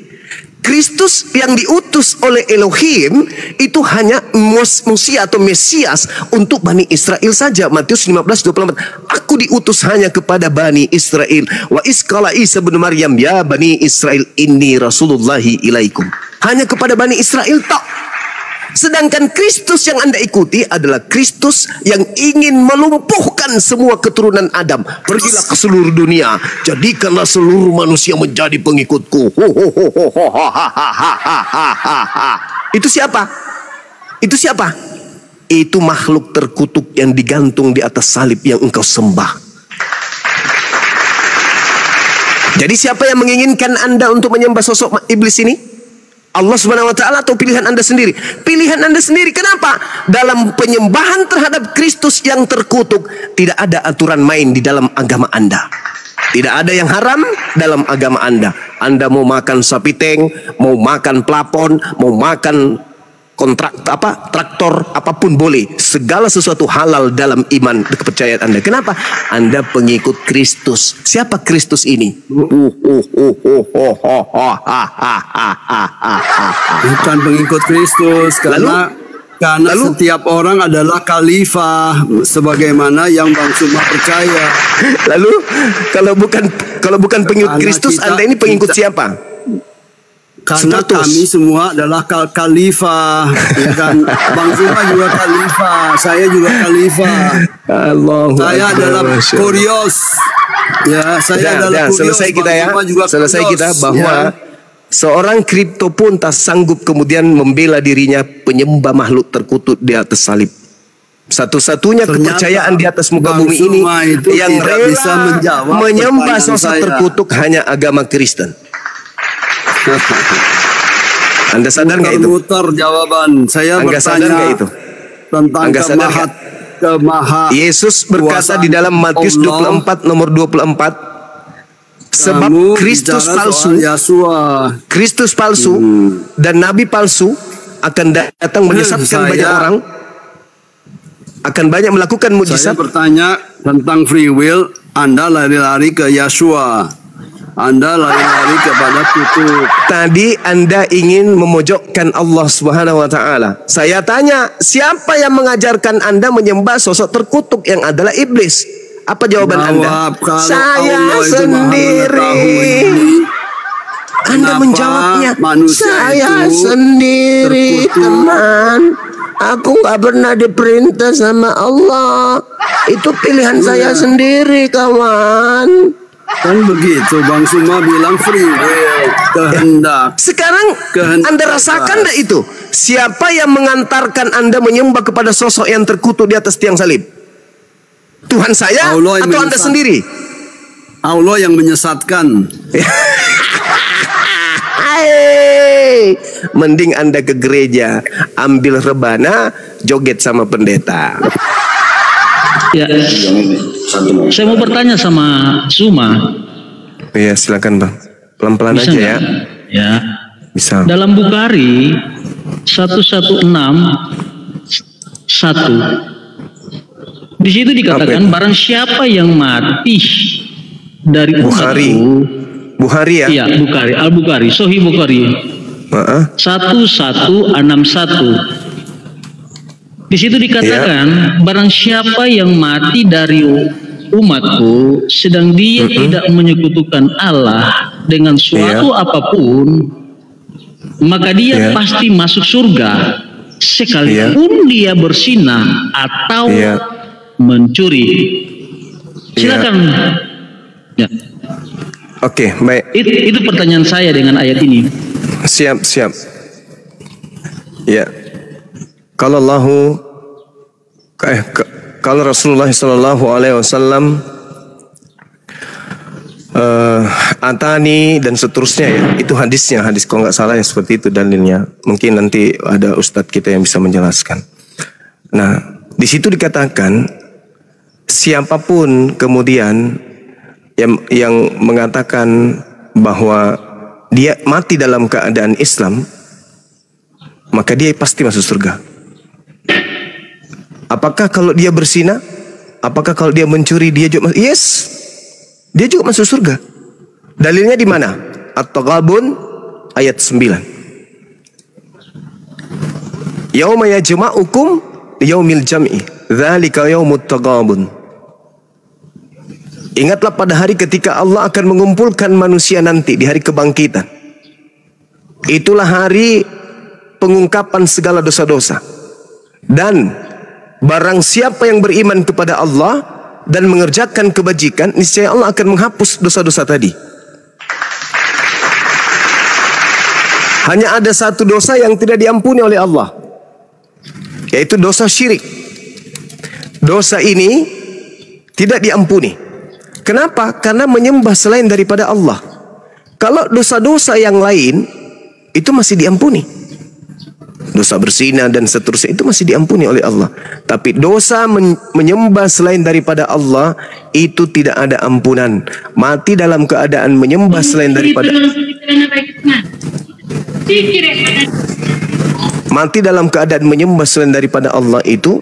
Kristus yang diutus oleh Elohim itu hanya Musia atau Mesias untuk Bani Israel saja. Matius 15:24. Aku diutus hanya kepada Bani Israel. Wa iskala Isa bin Maryam, ya Bani Israel, inni rasulullahi ilaikum. Hanya kepada Bani Israel tok. Sedangkan Kristus yang Anda ikuti adalah Kristus yang ingin melumpuhkan semua keturunan Adam. Pergilah ke seluruh dunia, jadikanlah seluruh manusia menjadi pengikutku. Itu siapa? Itu siapa? Itu makhluk terkutuk yang digantung di atas salib yang engkau sembah. Jadi siapa yang menginginkan Anda untuk menyembah sosok iblis ini? Allah Subhanahu wa taala atau pilihan Anda sendiri? Pilihan Anda sendiri. Kenapa? Dalam penyembahan terhadap Kristus yang terkutuk, tidak ada aturan main di dalam agama Anda. Tidak ada yang haram dalam agama Anda. Anda mau makan sapi teng, mau makan plafon, mau makan traktor, apapun boleh. Segala sesuatu halal dalam iman dan kepercayaan Anda. Kenapa? Anda pengikut Kristus. Siapa Kristus ini? Bukan pengikut Kristus, karena setiap orang adalah khalifah sebagaimana yang Bang Suma percaya. Lalu kalau bukan pengikut Kristus, Anda ini pengikut siapa? Karena kami semua adalah khalifah, ya kan? Bang Suma juga khalifah, saya juga khalifah. Saya adalah kurios. Ya, saya adalah kurios. Selesai kita ya. Selesai kita bahwa seorang kripto pun tak sanggup kemudian membela dirinya penyembah makhluk terkutuk di atas salib. Satu-satunya kepercayaan di atas muka bumi ini yang rela menyembah sosok terkutuk hanya agama Kristen. Anda sadar nggak itu? Muter jawaban. Saya bertanya itu? Tentang Yesus berkata di dalam Matius 24 nomor 24, sebab Kristus palsu dan nabi palsu akan datang menyesatkan banyak orang, akan banyak melakukan mujizat. Saya bertanya tentang free will. Anda lari-lari ke Yeshua. Anda lari-lari kepada kutub. Tadi Anda ingin memojokkan Allah Subhanahu wa taala. Saya tanya, siapa yang mengajarkan Anda menyembah sosok terkutuk yang adalah iblis? Apa jawaban Anda? Saya sendiri. Anda menjawabnya, saya sendiri, teman. Aku nggak pernah diperintah sama Allah. Itu pilihan saya sendiri, kawan. Kan begitu, Bang Suma bilang free will, kehendak. Sekarang Anda rasakan enggak itu? Siapa yang mengantarkan Anda menyembah kepada sosok yang terkutuk di atas tiang salib? Tuhan saya atau Anda sendiri? Allah yang menyesatkan. Mending Anda ke gereja, ambil rebana, joget sama pendeta. Ya, saya mau bertanya sama Suma. Iya, silakan Bang. Pelan-pelan aja ya. Ya. Bisa. Dalam Bukhari 1161, di situ dikatakan barang siapa yang mati dari Bukhari ya? Iya, Bukhari, Al-Bukhari, Sahih Bukhari. 1161. Di situ dikatakan barang siapa yang mati dari umatku sedang dia tidak menyekutukan Allah dengan suatu apapun, maka dia pasti masuk surga sekalipun dia bersinah atau mencuri. Silakan. Ya. Oke, baik. Itu pertanyaan saya dengan ayat ini. Siap. Ya. Kalau Rasulullah Sallallahu Alaihi Wasallam Atani dan seterusnya ya. Itu hadisnya, hadis kalau nggak salah yang seperti itu dalilnya. Mungkin nanti ada ustadz kita yang bisa menjelaskan. Nah, di situ dikatakan siapapun kemudian yang mengatakan bahwa dia mati dalam keadaan Islam, maka dia pasti masuk surga. Apakah kalau dia berzina? Apakah kalau dia mencuri dia juga masuk? Yes. Dia juga masuk surga. Dalilnya di mana? At-Taghabun ayat 9. Yauma yajma'ukum yaumil jam'i. Dzalika yaumut taghabun. Ingatlah pada hari ketika Allah akan mengumpulkan manusia nanti di hari kebangkitan. Itulah hari pengungkapan segala dosa-dosa. Dan barang siapa yang beriman kepada Allah dan mengerjakan kebajikan, niscaya Allah akan menghapus dosa-dosa tadi. Hanya ada satu dosa yang tidak diampuni oleh Allah, yaitu dosa syirik. Dosa ini tidak diampuni. Kenapa? Karena menyembah selain daripada Allah. Kalau dosa-dosa yang lain itu masih diampuni. Dosa berzina dan seterusnya itu masih diampuni oleh Allah. Tapi dosa menyembah selain daripada Allah itu tidak ada ampunan. Mati dalam keadaan menyembah selain daripada mati dalam keadaan menyembah selain daripada Allah itu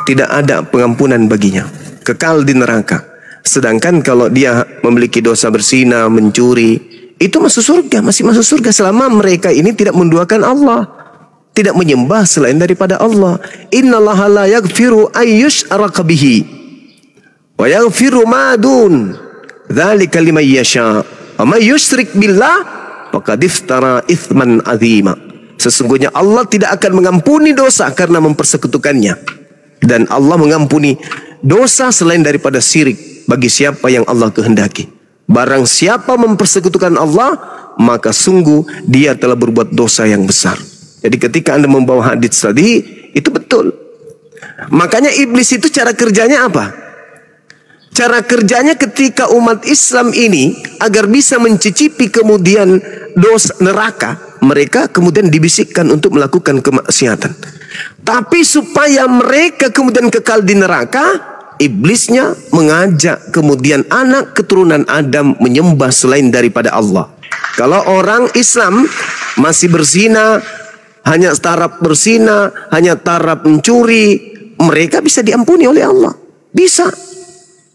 tidak ada pengampunan baginya. Kekal di neraka. Sedangkan kalau dia memiliki dosa berzina, mencuri, itu masuk surga, masih masuk surga selama mereka ini tidak menduakan Allah, tidak menyembah selain daripada Allah. Innallaha la yaghfiru ayyushraka bihi wa yaghfiru ma dun dzalika liman yasha. Wa may yusyrik billah faqad iftara itsman azima. Sesungguhnya Allah tidak akan mengampuni dosa karena mempersekutukannya, dan Allah mengampuni dosa selain daripada syirik bagi siapa yang Allah kehendaki. Barang siapa mempersekutukan Allah, maka sungguh dia telah berbuat dosa yang besar. Jadi ketika Anda membawa hadis tadi, itu betul. Makanya iblis itu cara kerjanya apa? Cara kerjanya ketika umat Islam ini agar bisa mencicipi kemudian dosa neraka, mereka kemudian dibisikkan untuk melakukan kemaksiatan. Tapi supaya mereka kemudian kekal di neraka, iblisnya mengajak kemudian anak keturunan Adam menyembah selain daripada Allah. Kalau orang Islam masih berzina, hanya taraf berzina, hanya taraf mencuri, mereka bisa diampuni oleh Allah. Bisa.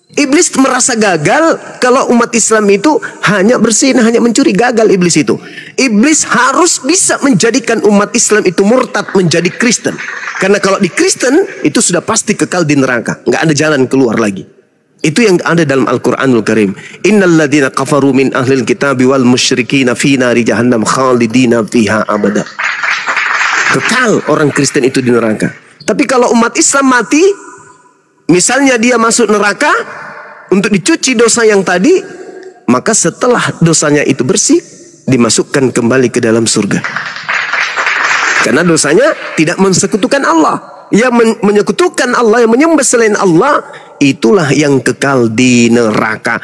Iblis merasa gagal kalau umat Islam itu hanya berzina, hanya mencuri. Gagal iblis itu. Iblis harus bisa menjadikan umat Islam itu murtad menjadi Kristen. Karena kalau di Kristen itu sudah pasti kekal di neraka, nggak ada jalan keluar lagi. Itu yang ada dalam Al-Quranul Karim. Innal ladzina kafaru min ahlil kitabi wal musyrikina fi nari jahannam khalidina fiha abada. Kekal orang Kristen itu di neraka. Tapi kalau umat Islam mati, misalnya dia masuk neraka untuk dicuci dosa yang tadi, maka setelah dosanya itu bersih, dimasukkan kembali ke dalam surga. Karena dosanya tidak mensekutukan Allah. Yang menyekutukan Allah, yang menyembah selain Allah, itulah yang kekal di neraka.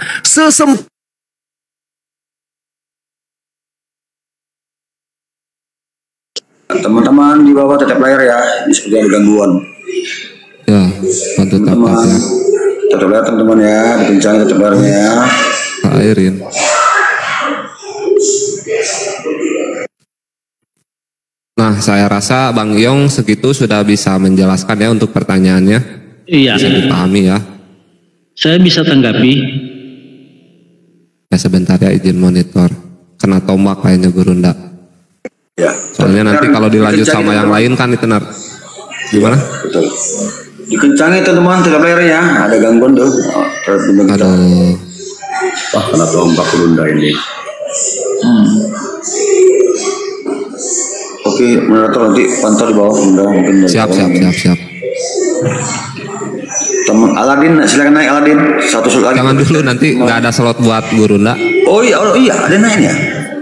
Teman-teman di bawah tetap layar ya, seperti ada gangguan. Ya, bantu teman-teman. Tetap layar teman-teman ya, dikencangin tetap layarnya ya. Airin. Nah, saya rasa Bang Yong segitu sudah bisa menjelaskan ya untuk pertanyaannya. Iya. Bisa dipahami ya. Saya bisa tanggapi. Ya sebentar ya, izin monitor. Kena tombak kayaknya Gurunda. Ya. Soalnya nanti kalau dilanjut sama yang lain kan itu gimana? Betul. Dikencangin teman-teman tetap layar ya. Ada gangguan tuh. Aduh. Wah, kena tombak Gurunda ini. Oke, moderator nanti pantau di bawah mungkin. Siap. Teman Aladin, silakan naik Aladin. Satu slot lagi. Jangan dulu, nanti nggak ada slot buat Gurunda. Oh iya, ada naiknya.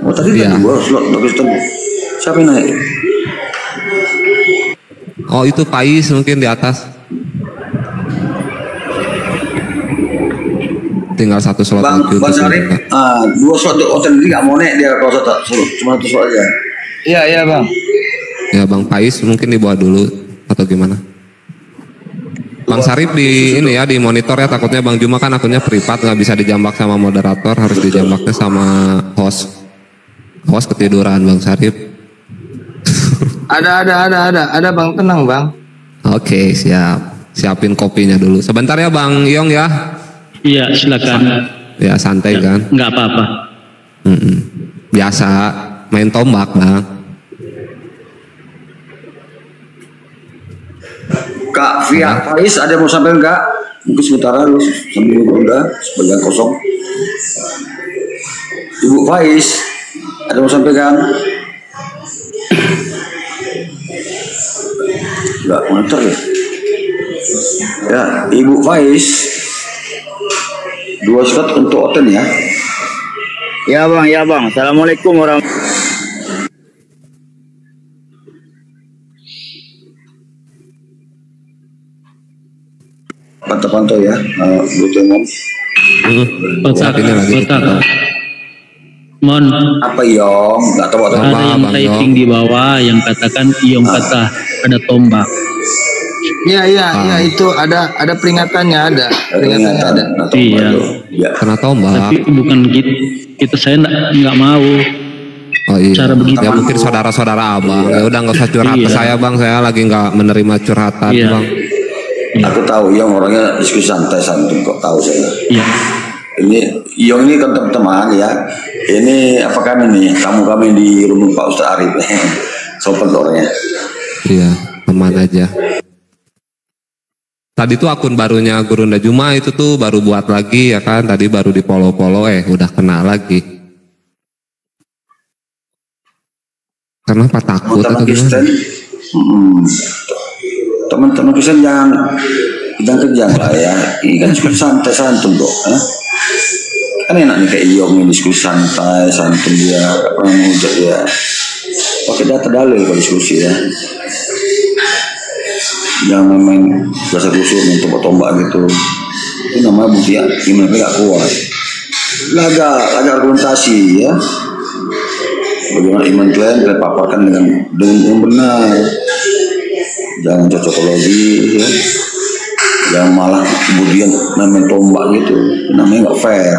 Oh tadi iya. Gua slot bagus tuh. Siapa yang naik? Oh itu Pais mungkin di atas. tinggal 1 slot Bang lagi untuk Syarif, membuka. 2 slot untuk hotel ini nggak mau naik dia kalau cuma 1 slot aja. Iya bang. Ya Bang Pais mungkin dibawa dulu atau gimana? Bang Syarif di ini ya, di monitor ya, takutnya Bang Juma kan akunnya privat, nggak bisa dijambak sama moderator, harus dijambaknya sama host. Host ketiduran Bang Syarif. Ada bang, tenang bang. Oke, siap. Siapin kopinya dulu. Sebentar ya Bang Yong ya. Iya, silakan. Ya santai kan. Nggak apa-apa. Biasa main tombak Bang. Kak Faiz ada mau sampai enggak? Mungkin sementara lu sambil udah sebelah kosong. Ibu Faiz ada mau sampaikan? Enggak monitor ya? Ya, Ibu Faiz 2 slot untuk hotel ya. Ya bang. Assalamualaikum warahmatullahi. Pantau-pantau ya, Bu Temom. Kotak. Mohon. Apa Yong? Nggak tahu apa. Ada yang Bang typing di bawah yang katakan Iyong kata ada tombak. Iya itu ada peringatannya ada. Iya. Ya. Kena tombak. Tapi bukan kita saya nggak mau. Oh iya. Cara begitu. Ya mungkin saudara-saudara Abang. Ya udah nggak usah curhat ke saya Bang. Saya lagi nggak menerima curhatan Iya. Bang. Aku tahu Yong orangnya diskusi santai santun kok tahu saya. Iya. Ini Yong ini kan teman-teman ya. Ini apa kami nih? Tamu kami di rumah Pak Ustaz Arif. Sopan orangnya. Iya, teman aja. Tadi tuh akun barunya Gurunda Juma itu tuh baru buat lagi ya kan. Tadi baru di follow udah kena lagi. Kenapa takut atau gimana? Teman-teman Kristen jangan kejam lah ya. Ini kan diskusi santai santun kok. Kan enak nih kayak Yong ini diskusi santai santun dia, apa namanya dia. Pakai data dalil kalau diskusi ya. Jangan main bahasa khusus main tombak-tombak gitu. Itu namanya bukti ya, gimana gak kuat. Laga argumentasi ya. Bagaimana iman kalian paparkan dengan yang benar. Jangan cocokologi ya. Jangan malah kemudian main tombak gitu. Namanya nggak fair.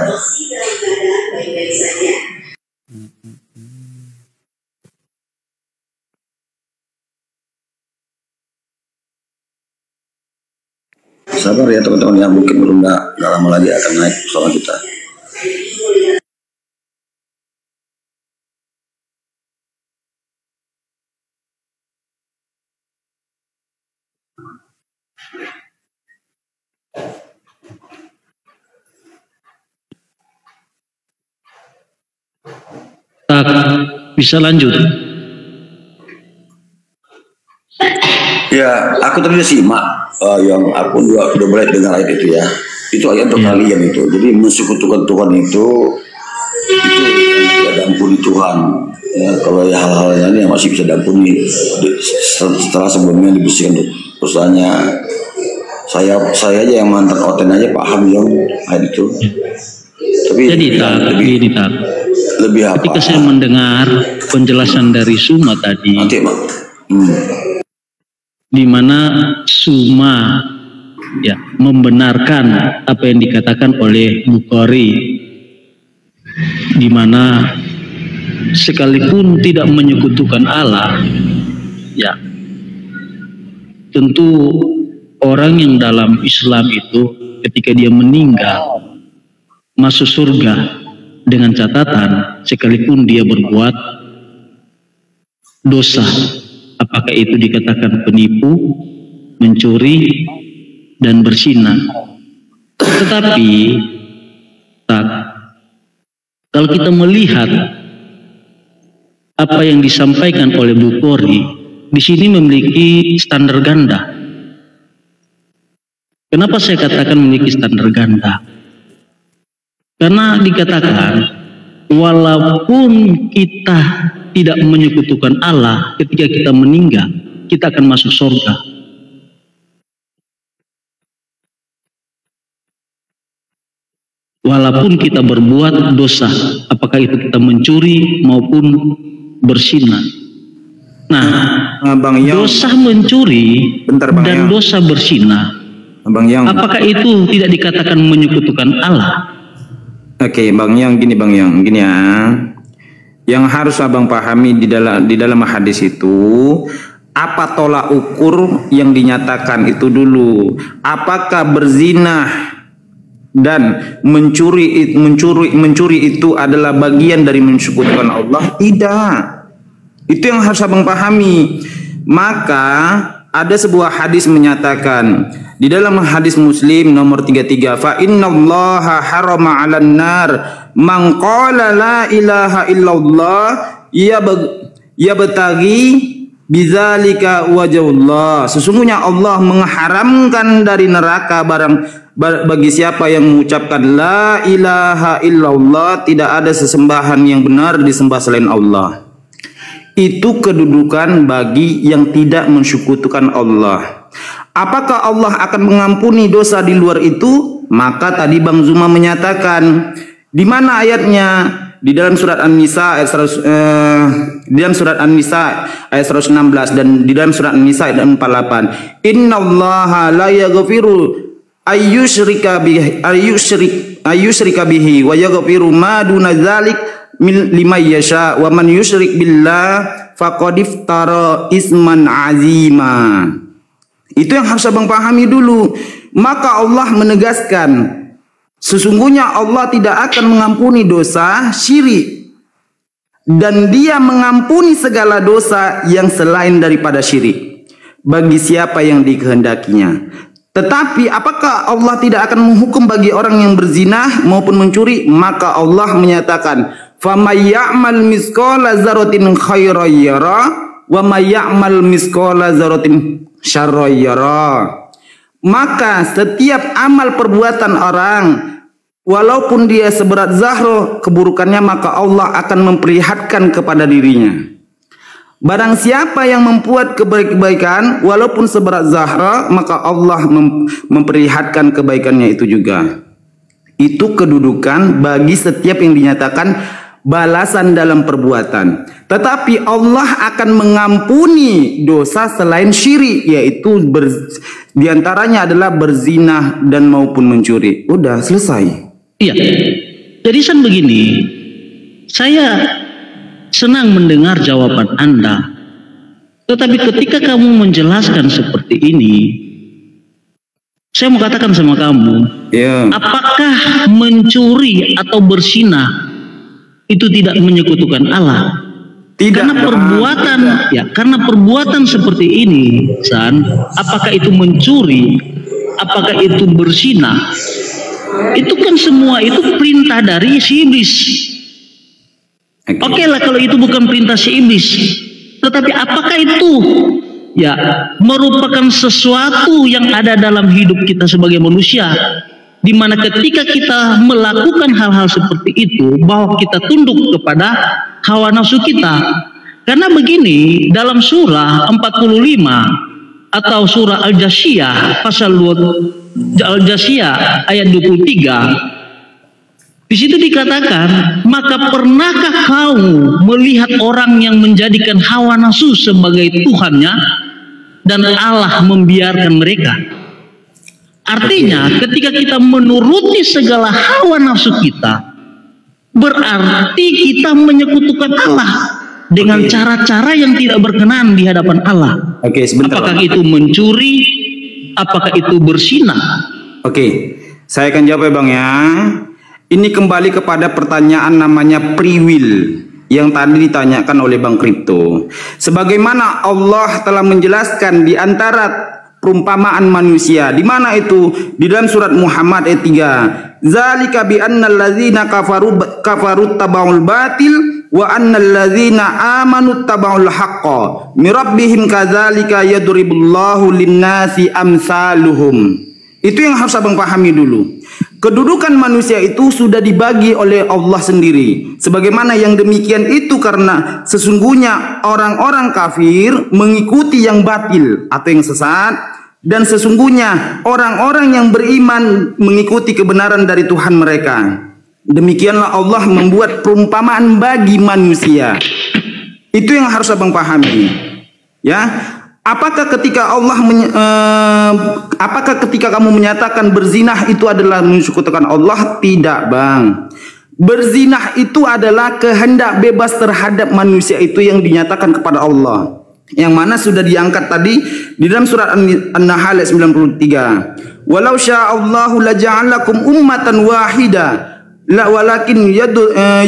Sabar ya teman-teman yang mungkin belum nggak lama lagi akan naik soal kita. Tak bisa lanjut. Ya, aku tadi udah simak yang aku udah mulai dengar ayat itu ya. Itu ayat untuk kalian itu. Jadi mensekutukan Tuhan itu tidak diampuni Tuhan. Ya, kalau ya hal-hal ini yang masih bisa diampuni setelah sebelumnya dibersihkan dosanya. Saya aja yang mantan oten aja paham yang ayat itu. Tapi Jadi lebih apa? ketika saya mendengar penjelasan dari Suma tadi, Nanti Mak. di mana Suma ya membenarkan apa yang dikatakan oleh Bukhari, di mana sekalipun tidak menyekutukan Allah, ya tentu orang yang dalam Islam itu ketika dia meninggal masuk surga dengan catatan sekalipun dia berbuat dosa, apakah itu dikatakan penipu, mencuri, dan berzina. Tetapi kalau kita melihat apa yang disampaikan oleh Bukhari, di sini memiliki standar ganda. Kenapa saya katakan memiliki standar ganda? Karena dikatakan walaupun kita tidak menyekutukan Allah, ketika kita meninggal kita akan masuk surga. walaupun kita berbuat dosa, apakah itu kita mencuri maupun berzina. Nah, Bang Yang, dosa mencuri bentar, Bang dan Yang. dosa berzina, Bang Yang, apakah itu tidak dikatakan menyekutukan Allah? Oke, Bang Yang, gini ya. Yang harus abang pahami di dalam hadis itu, apa tolak ukur yang dinyatakan itu dulu. Apakah berzina dan mencuri itu adalah bagian dari mensekutukan Allah? Tidak. Itu yang harus abang pahami. Maka ada sebuah hadis menyatakan di dalam hadis Muslim nomor 33, fa innallaha harama 'alan nar man qala la ilaha illallah ya betagi bidzalika wajhullah. Sesungguhnya Allah mengharamkan dari neraka bagi siapa yang mengucapkan la ilaha illallah, tidak ada sesembahan yang benar disembah selain Allah. Itu kedudukan bagi yang tidak mensekutukan Allah. Apakah Allah akan mengampuni dosa di luar itu? Maka tadi Bang Zuma menyatakan, di mana ayatnya? Di dalam surat An-Nisa ayat 116 dan di dalam surat An-Nisa ayat 48. Innallaha la yaghfiru ayyushrika bihi wa yaghfiru ma duna dzalik lima yasha wa man yusyrik billah faqad iftara isman azima. Itu yang harus abang pahami dulu. Maka Allah menegaskan, sesungguhnya Allah tidak akan mengampuni dosa syirik, dan Dia mengampuni segala dosa yang selain daripada syirik bagi siapa yang dikehendakinya. Tetapi apakah Allah tidak akan menghukum bagi orang yang berzina maupun mencuri? Maka Allah menyatakan, فَمَنْ يَعْمَلْ مِثْقَالَ ذَرَّةٍ خَيْرًا يَرَهُ وَمَنْ يَعْمَلْ مِثْقَالَ ذَرَّةٍ شَرًّا يَرَهُ. Maka setiap amal perbuatan orang, walaupun dia seberat zahro keburukannya, maka Allah akan memperlihatkan kepada dirinya. Barang siapa yang membuat kebaikan walaupun seberat zahra, maka Allah memperlihatkan kebaikannya itu juga. Itu kedudukan bagi setiap yang dinyatakan balasan dalam perbuatan. Tetapi Allah akan mengampuni dosa selain syirik, yaitu diantaranya adalah berzina dan maupun mencuri. Udah selesai. Iya. Jadi begini, saya senang mendengar jawaban Anda. Tetapi ketika kamu menjelaskan seperti ini, saya mau katakan sama kamu, apakah mencuri atau berzina itu tidak menyekutukan Allah? Tidak. Karena perbuatan seperti ini, apakah itu mencuri, apakah itu berzina, itu kan semua itu perintah dari si iblis. Oke lah kalau itu bukan perintah si iblis, tetapi apakah itu merupakan sesuatu yang ada dalam hidup kita sebagai manusia, di mana ketika kita melakukan hal-hal seperti itu, bahwa kita tunduk kepada hawa nafsu kita. Karena begini, dalam surah 45 atau surah Al-Jasiyah pasal 2 Al-Jasiyah ayat 23, di situ dikatakan, maka pernahkah kau melihat orang yang menjadikan hawa nafsu sebagai Tuhannya dan Allah membiarkan mereka? Artinya ketika kita menuruti segala hawa nafsu kita, berarti kita menyekutukan Allah dengan cara-cara yang tidak berkenan di hadapan Allah. Sebentar. Apakah itu mencuri, apakah itu berzina? Saya akan jawab ya Bang ya. Ini kembali kepada pertanyaan namanya free will yang tadi ditanyakan oleh Bang Kripto. Sebagaimana Allah telah menjelaskan di antara perumpamaan manusia, di mana itu? Di dalam surat Muhammad ayat 3. Zalika bi annal ladzina kafaru tabaul batil wa annal ladzina amanu tabaul haqqa mir rabbihim kadzalika yadribullahu lin-nasi amsaluhum. Itu yang harus abang pahami dulu. Kedudukan manusia itu sudah dibagi oleh Allah sendiri. Sebagaimana yang demikian itu karena sesungguhnya orang-orang kafir mengikuti yang batil atau yang sesat, Dan sesungguhnya orang-orang yang beriman mengikuti kebenaran dari Tuhan mereka. Demikianlah Allah membuat perumpamaan bagi manusia. Itu yang harus abang pahami. Ya, apakah ketika apakah ketika kamu menyatakan berzinah itu adalah menyekutukan Allah? Tidak, bang. Berzinah itu adalah kehendak bebas terhadap manusia itu yang dinyatakan kepada Allah. Yang mana sudah diangkat tadi di dalam surat An-Nahl ayat 93. Walau sya'allahu laja'alakum ummatan wahida la walakin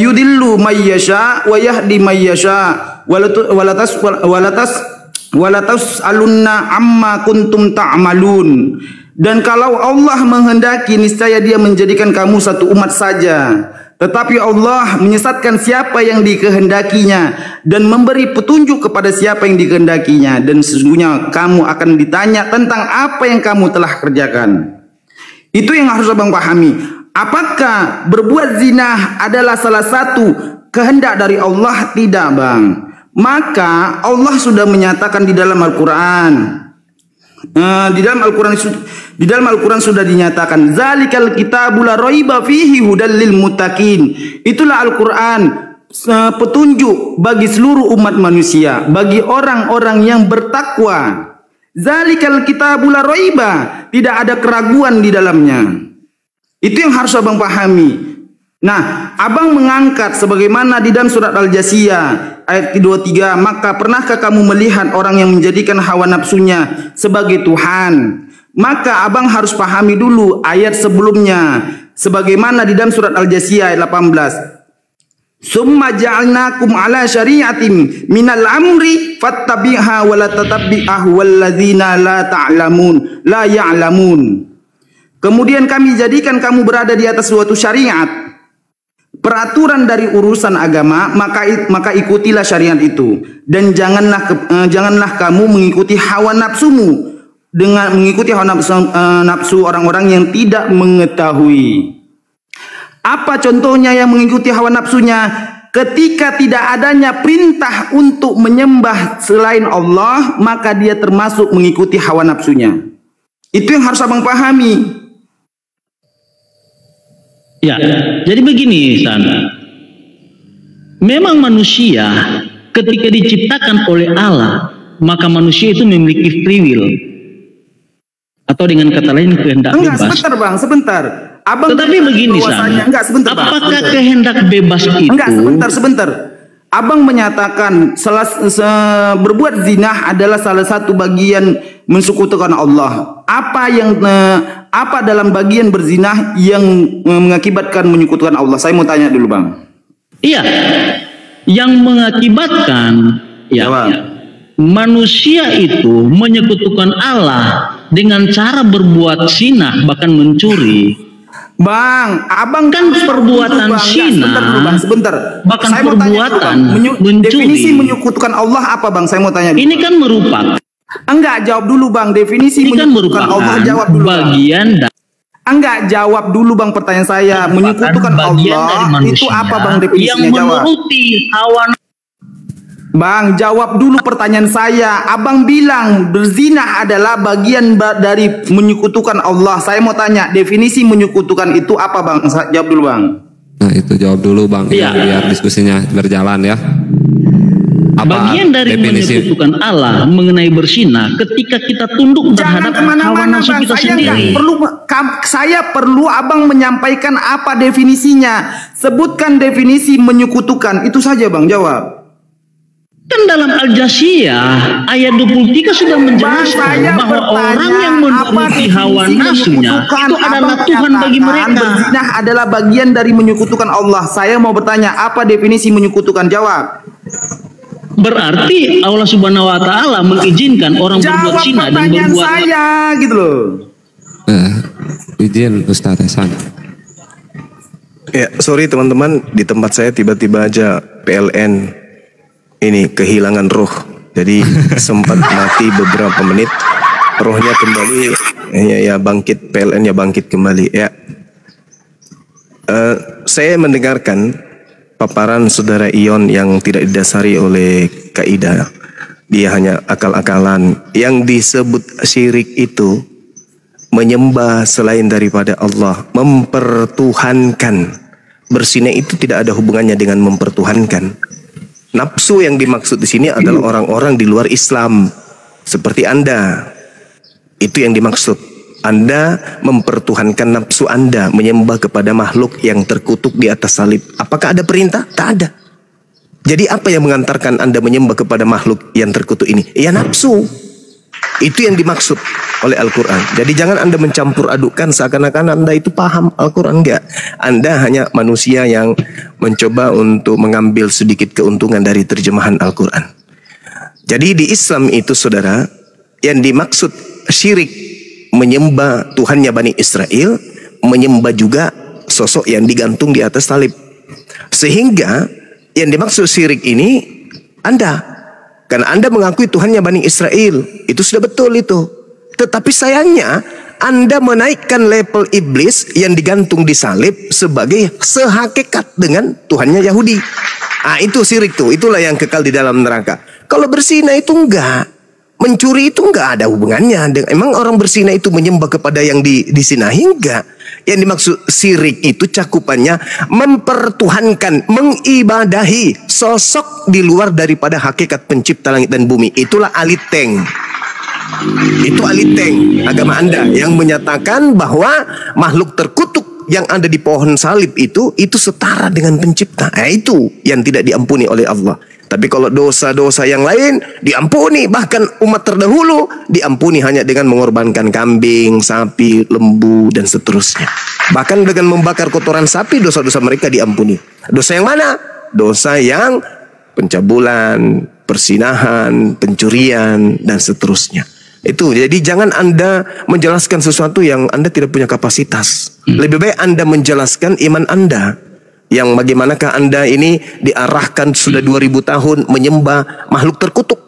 yudillu may yasha wa yahdi may yasha walatas alunna amma kuntum ta'malun. Dan kalau Allah menghendaki, niscaya Dia menjadikan kamu satu umat saja. Tetapi Allah menyesatkan siapa yang dikehendakinya dan memberi petunjuk kepada siapa yang dikehendakinya. Dan sesungguhnya kamu akan ditanya tentang apa yang kamu telah kerjakan. Itu yang harus abang pahami. Apakah berbuat zina adalah salah satu kehendak dari Allah? Tidak, bang. Maka Allah sudah menyatakan di dalam Al-Quran. Di dalam Al-Quran sudah dinyatakan zalikal kitabul la raiba fihi hudal lil muttaqin. Itulah Al-Quran, petunjuk bagi seluruh umat manusia, bagi orang-orang yang bertakwa. Zalikal kitabul la raiba, tidak ada keraguan di dalamnya. Itu yang harus abang pahami. Nah, abang mengangkat sebagaimana di dalam surat Al-Jasiyah ayat 23, maka pernahkah kamu melihat orang yang menjadikan hawa nafsunya sebagai Tuhan? Maka abang harus pahami dulu ayat sebelumnya, sebagaimana di dalam surat Al-Jasiyah ayat 18. Summa ja'alnakum ala syari'atin minal amri fattabi'ha wa la tatabbi'ahu walladzina la ta'lamun la ya'lamun. Kemudian kami jadikan kamu berada di atas suatu syariat, peraturan dari urusan agama, maka ikutilah syariat itu, dan janganlah kamu mengikuti hawa nafsumu dengan mengikuti hawa nafsu orang-orang yang tidak mengetahui. Apa contohnya yang mengikuti hawa nafsunya? Ketika tidak adanya perintah untuk menyembah selain Allah, maka dia termasuk mengikuti hawa nafsunya. Itu yang harus abang pahami. Ya, jadi begini, San. Memang manusia ketika diciptakan oleh Allah, maka manusia itu memiliki free will. Atau dengan kata lain kehendak bebas. Sebentar, bang, sebentar. Abang tetapi begini, San. Apakah kehendak bebas itu? Sebentar. Abang menyatakan berbuat zina adalah salah satu bagian mensekutukan Allah. Apa dalam bagian berzina yang mengakibatkan menyekutukan Allah? Saya mau tanya dulu, bang. Iya, yang mengakibatkan manusia itu menyekutukan Allah dengan cara berbuat zina, bahkan mencuri. Bang, abang kan perbuatan zina. Sebentar. Bahkan saya perbuatan mencuri. Definisi menyekutukan Allah apa, bang? Saya mau tanya dulu. Ini kan merupakan. Enggak, jawab dulu, bang. Definisi ini kan menyekutukan Allah, jawab dulu. Bagian enggak, jawab dulu, bang, pertanyaan saya. Menyekutukan Allah itu apa, bang, definisinya? Yang menuruti hawa. Bang, jawab dulu pertanyaan saya. Abang bilang berzina adalah bagian dari menyekutukan Allah. Saya mau tanya, definisi menyekutukan itu apa, bang? Jawab dulu, bang. Nah, itu jawab dulu, bang. Ya, biar diskusinya berjalan ya. Apa bagian dari menyekutukan Allah mengenai berzina ketika kita tunduk terhadap hawa nafsu kita sendiri. Saya perlu abang menyampaikan apa definisinya. Sebutkan definisi menyekutukan. Itu saja, bang, jawab. Kan dalam Al-Jasiyah ayat 23 sudah menjelaskan bahwa orang yang menuruti hawa nafsunya itu adalah Tuhan bagi mereka. Berzina adalah bagian dari menyekutukan Allah. Saya mau bertanya, apa definisi menyekutukan? Jawab. Berarti Allah Subhanahu wa taala mengizinkan orang berbuat zina dan berbuat saya gitu loh. Izin Ustaz Hasan. Ya, sorry teman-teman, di tempat saya tiba-tiba aja PLN ini kehilangan roh, jadi sempat mati beberapa menit, rohnya kembali, ya bangkit, PLN-nya bangkit kembali ya. Saya mendengarkan paparan saudara Ion yang tidak didasari oleh kaidah. Dia hanya akal-akalan. Yang disebut syirik itu menyembah selain daripada Allah, mempertuhankan. Berzina itu tidak ada hubungannya dengan mempertuhankan. Nafsu yang dimaksud di sini adalah orang-orang di luar Islam, seperti Anda. Itu yang dimaksud. Anda mempertuhankan nafsu Anda, menyembah kepada makhluk yang terkutuk di atas salib. Apakah ada perintah? Tak ada. Jadi apa yang mengantarkan Anda menyembah kepada makhluk yang terkutuk ini? Ya nafsu. Itu yang dimaksud oleh Al-Quran. Jadi jangan Anda mencampur adukkan seakan-akan Anda itu paham Al-Quran. Enggak. Anda hanya manusia yang mencoba untuk mengambil sedikit keuntungan dari terjemahan Al-Quran. Jadi di Islam itu saudara, yang dimaksud syirik menyembah Tuhannya Bani Israel, menyembah juga sosok yang digantung di atas salib. Sehingga yang dimaksud syirik ini Anda, karena Anda mengakui Tuhannya Bani Israel, itu sudah betul itu. Tetapi sayangnya Anda menaikkan level iblis yang digantung di salib sebagai sehakikat dengan Tuhannya Yahudi. Itu syirik tuh, itulah yang kekal di dalam neraka. Kalau berzina itu enggak. Mencuri itu enggak ada hubungannya. Emang orang berzina itu menyembah kepada yang disinahi? Enggak. Yang dimaksud syirik itu cakupannya mempertuhankan, mengibadahi sosok di luar daripada hakikat pencipta langit dan bumi. Itulah aliteng. Itu aliteng agama Anda yang menyatakan bahwa makhluk terkutuk yang ada di pohon salib itu setara dengan pencipta. Itu yang tidak diampuni oleh Allah. Tapi kalau dosa-dosa yang lain diampuni, bahkan umat terdahulu diampuni hanya dengan mengorbankan kambing, sapi, lembu, dan seterusnya. Bahkan dengan membakar kotoran sapi, dosa-dosa mereka diampuni. Dosa yang mana? Dosa yang pencabulan, persinahan, pencurian, dan seterusnya. Itu, jadi jangan Anda menjelaskan sesuatu yang Anda tidak punya kapasitas. Lebih baik Anda menjelaskan iman Anda. Yang bagaimanakah Anda ini diarahkan sudah 2000 tahun menyembah makhluk terkutuk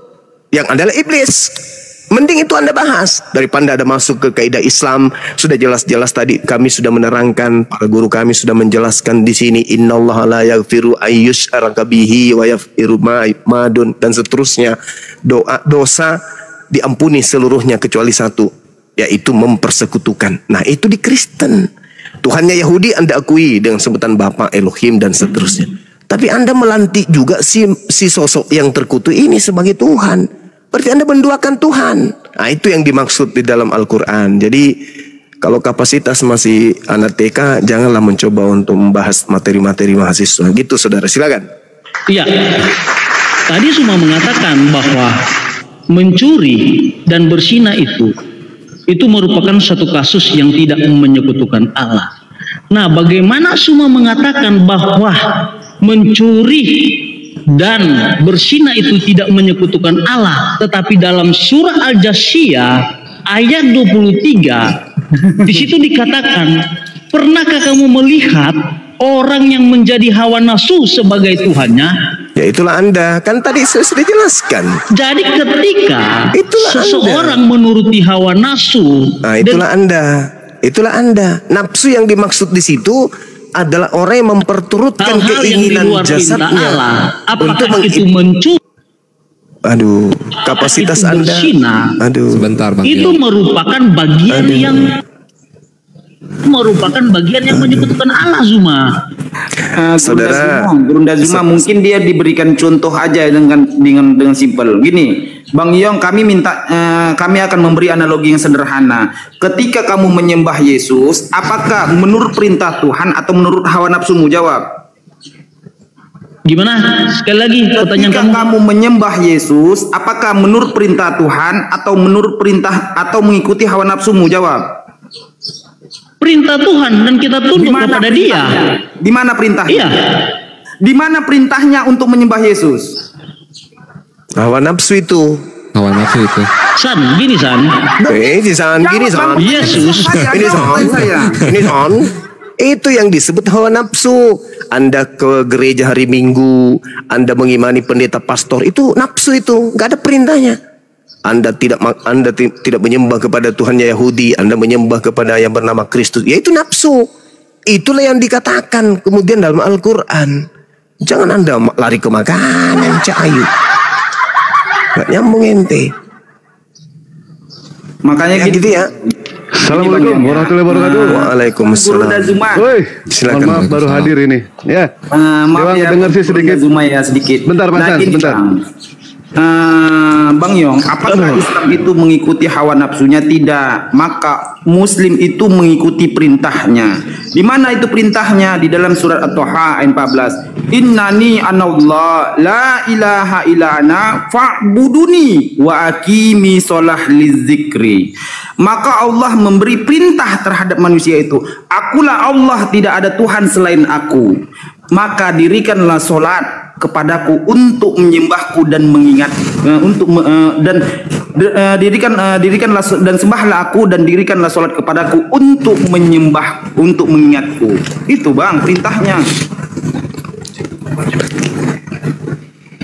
yang adalah iblis. Mending itu Anda bahas daripada Anda masuk ke kaidah Islam. Sudah jelas-jelas tadi kami sudah menerangkan, para guru kami sudah menjelaskan di sini, innallaha la yaghfiru ayyusyraka bihi wa yaghfiru ma dun, dan seterusnya. Dosa diampuni seluruhnya kecuali satu, yaitu mempersekutukan. Nah, itu di Kristen. Tuhannya Yahudi Anda akui dengan sebutan Bapa, Elohim, dan seterusnya. Tapi Anda melantik juga si sosok yang terkutuk ini sebagai Tuhan. Berarti Anda menduakan Tuhan. Nah, itu yang dimaksud di dalam Al-Quran. Jadi kalau kapasitas masih anak TK, janganlah mencoba untuk membahas materi-materi mahasiswa. Gitu saudara, silakan. Iya. Tadi Suma mengatakan bahwa mencuri dan berzina itu merupakan satu kasus yang tidak menyekutukan Allah. Nah, bagaimana Suma mengatakan bahwa mencuri dan berzina itu tidak menyekutukan Allah, tetapi dalam surah Al-Jasiyah ayat 23 di situ dikatakan, pernahkah kamu melihat orang yang menjadi hawa nafsu sebagai Tuhannya? Ya itulah Anda, kan tadi saya sudah jelaskan. Jadi ketika itulah seseorang menuruti hawa nafsu, itulah Anda. Nafsu yang dimaksud di situ adalah orang yang memperturutkan keinginan jasadnya untuk itu mencuri. Aduh, kapasitas itu Anda. Bersina, sebentar Bang. Itu merupakan bagian yang menyekutukan Allah, Zuma. Saudara Gurunda Zuma mungkin dia diberikan contoh aja dengan simpel. Gini, Bang Yong, kami akan memberi analogi yang sederhana. Ketika kamu menyembah Yesus, apakah menurut perintah Tuhan atau menurut hawa nafsumu? Jawab. Gimana? Sekali lagi pertanyaan Ketika kamu menyembah Yesus, apakah menurut perintah Tuhan atau menurut perintah atau mengikuti hawa nafsumu? Jawab. Perintah Tuhan, dan kita tunduk kepada Dia. Di mana perintahnya? Iya. Di mana perintahnya untuk menyembah Yesus? hawa nafsu itu. San, gini San. Yesus. Ini San. Itu yang disebut hawa nafsu. Anda ke gereja hari Minggu, Anda mengimani pendeta pastor, itu nafsu itu, nggak ada perintahnya. Anda tidak menyembah kepada Tuhannya Yahudi, Anda menyembah kepada yang bernama Kristus, yaitu nafsu. Itulah yang dikatakan kemudian dalam Al-Quran. Jangan Anda lari ke makanan, cahayu. Nggak nyambung ente. Makanya Ya, gitu ya. Assalamualaikum warahmatullahi wabarakatuh. Waalaikumsalam. Woi, Silakan. mohon maaf baru hadir ini. Ya. Maaf Dewa ya, dengar sih sedikit. Zuma ya sedikit. Bentar, Mas, Nah, gini, bentar. Bang Yong, apakah Islam itu mengikuti hawa nafsunya? Tidak. Maka Muslim itu mengikuti perintahnya. Di mana itu perintahnya? Di dalam surat At-Taha ayat 14. Innani anallah la ilaha illa ana fa'buduni wa aqimi shalah lizikri. Maka Allah memberi perintah terhadap manusia itu. Akulah Allah, tidak ada Tuhan selain aku. Maka dirikanlah solat kepadaku untuk menyembahku dan mengingat dirikanlah dan sembahlah aku dan dirikanlah solat kepadaku untuk mengingatku. Itu Bang perintahnya.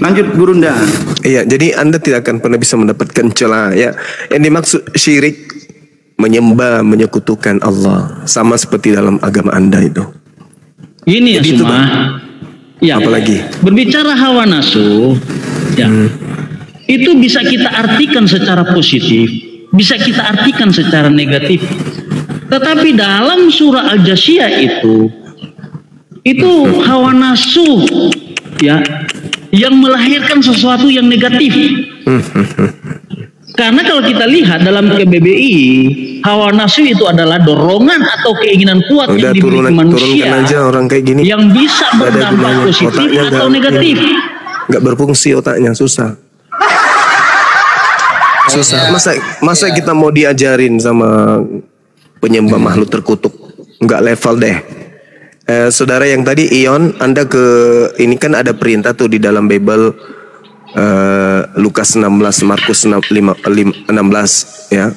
Lanjut Gurunda. Iya, jadi Anda tidak akan pernah bisa mendapatkan celah ya. Yang dimaksud syirik menyembah, menyekutukan Allah, sama seperti dalam agama Anda itu. Gini ya Jadi itu, Suma. Bang. Ya, Apalagi? berbicara hawa nafsu, ya, itu bisa kita artikan secara positif, bisa kita artikan secara negatif. Tetapi dalam surah Al-Jasiyah itu hawa nafsu, ya, yang melahirkan sesuatu yang negatif. Karena kalau kita lihat dalam KBBI, hawa nafsu itu adalah dorongan atau keinginan kuat yang dimiliki manusia turunkan aja orang kayak gini. yang bisa Nggak ada berdampak gunanya. positif Otaknya atau negatif. Nggak berfungsi otaknya, susah. Susah. Masa kita mau diajarin sama penyembah makhluk terkutuk? Nggak level deh. Saudara yang tadi Ion, Anda ini kan ada perintah tuh di dalam Bible. Lukas 16, Markus 16 ya.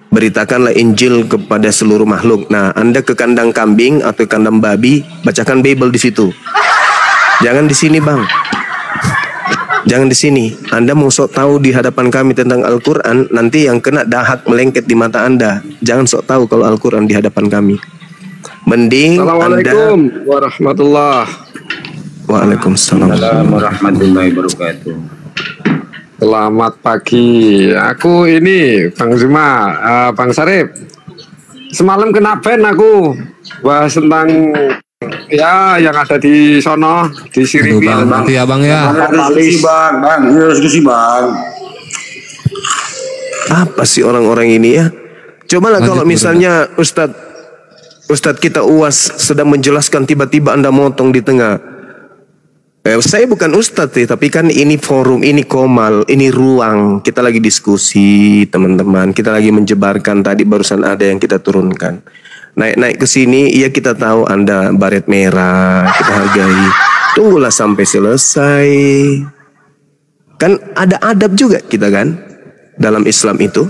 Beritakanlah Injil kepada seluruh makhluk. Nah, Anda ke kandang kambing atau kandang babi, bacakan Bible di situ. Jangan di sini, Bang. Jangan di sini. Anda mau sok tahu di hadapan kami tentang Al-Qur'an, nanti yang kena dahak melengket di mata Anda. Jangan sok tahu kalau Al-Qur'an di hadapan kami. Mending Assalamualaikum warahmatullahi. Waalaikumsalam warahmatullahi wabarakatuh. Selamat pagi. Aku ini Bang Zuma, Bang Sarip. Semalam kena ban aku bahas tentang ya yang ada di sono di Siripi. Nanti ya Bang ya. Diskusi bang. Apa sih orang-orang ini ya? Cobalah kalau misalnya Ustadz kita UAS sedang menjelaskan, tiba-tiba Anda motong di tengah. Saya bukan ustadz tapi kan ini forum, ini komal, ini ruang. Kita lagi diskusi teman-teman. Kita lagi menjebarkan, tadi barusan ada yang kita turunkan. Naik-naik ke sini, iya kita tahu Anda baret merah, kita hargai. Tunggulah sampai selesai. Kan ada adab juga kita kan dalam Islam itu.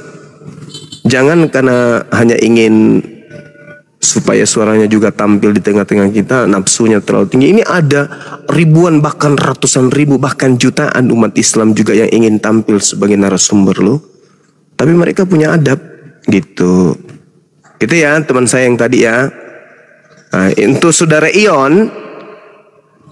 Jangan karena hanya ingin supaya suaranya juga tampil di tengah-tengah kita, nafsunya terlalu tinggi. Ini ada ribuan bahkan ratusan ribu bahkan jutaan umat Islam juga yang ingin tampil sebagai narasumber loh. Tapi mereka punya adab gitu. Gitu ya teman saya yang tadi ya. Nah, untuk saudara Ion,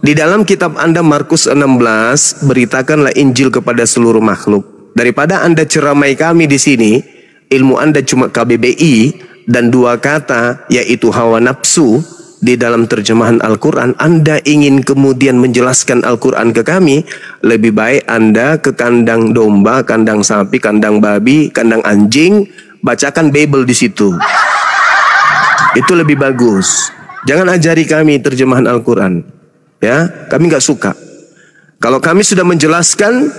di dalam kitab Anda Markus 16, beritakanlah Injil kepada seluruh makhluk. Daripada Anda ceramai kami di sini, ilmu Anda cuma KBBI dan dua kata yaitu hawa nafsu di dalam terjemahan Al-Quran. Anda ingin kemudian menjelaskan Al-Quran ke kami, lebih baik Anda ke kandang domba, kandang sapi, kandang babi, kandang anjing, bacakan Bible di situ. Itu lebih bagus. Jangan ajari kami terjemahan Al-Quran, ya. Kami nggak suka. Kalau kami sudah menjelaskan,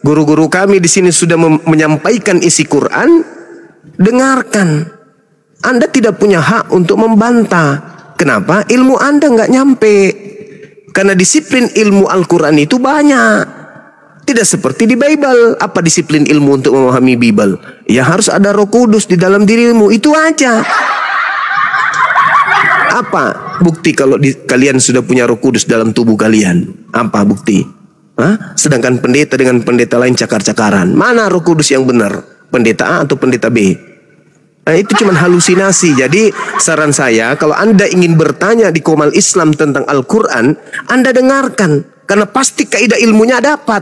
guru-guru kami di sini sudah menyampaikan isi Quran, dengarkan. Anda tidak punya hak untuk membantah. Kenapa? Ilmu Anda nggak nyampe. Karena disiplin ilmu Al-Quran itu banyak. Tidak seperti di Bible. Apa disiplin ilmu untuk memahami Bible? Ya harus ada Roh Kudus di dalam dirimu. Itu aja. Apa bukti kalau kalian sudah punya Roh Kudus dalam tubuh kalian? Apa bukti? Hah? Sedangkan pendeta dengan pendeta lain cakar-cakaran. Mana Roh Kudus yang benar? Pendeta A atau pendeta B? Nah, itu cuma halusinasi. Jadi saran saya, kalau Anda ingin bertanya di Komal Islam tentang Al-Quran, Anda dengarkan. Karena pasti kaidah ilmunya dapat.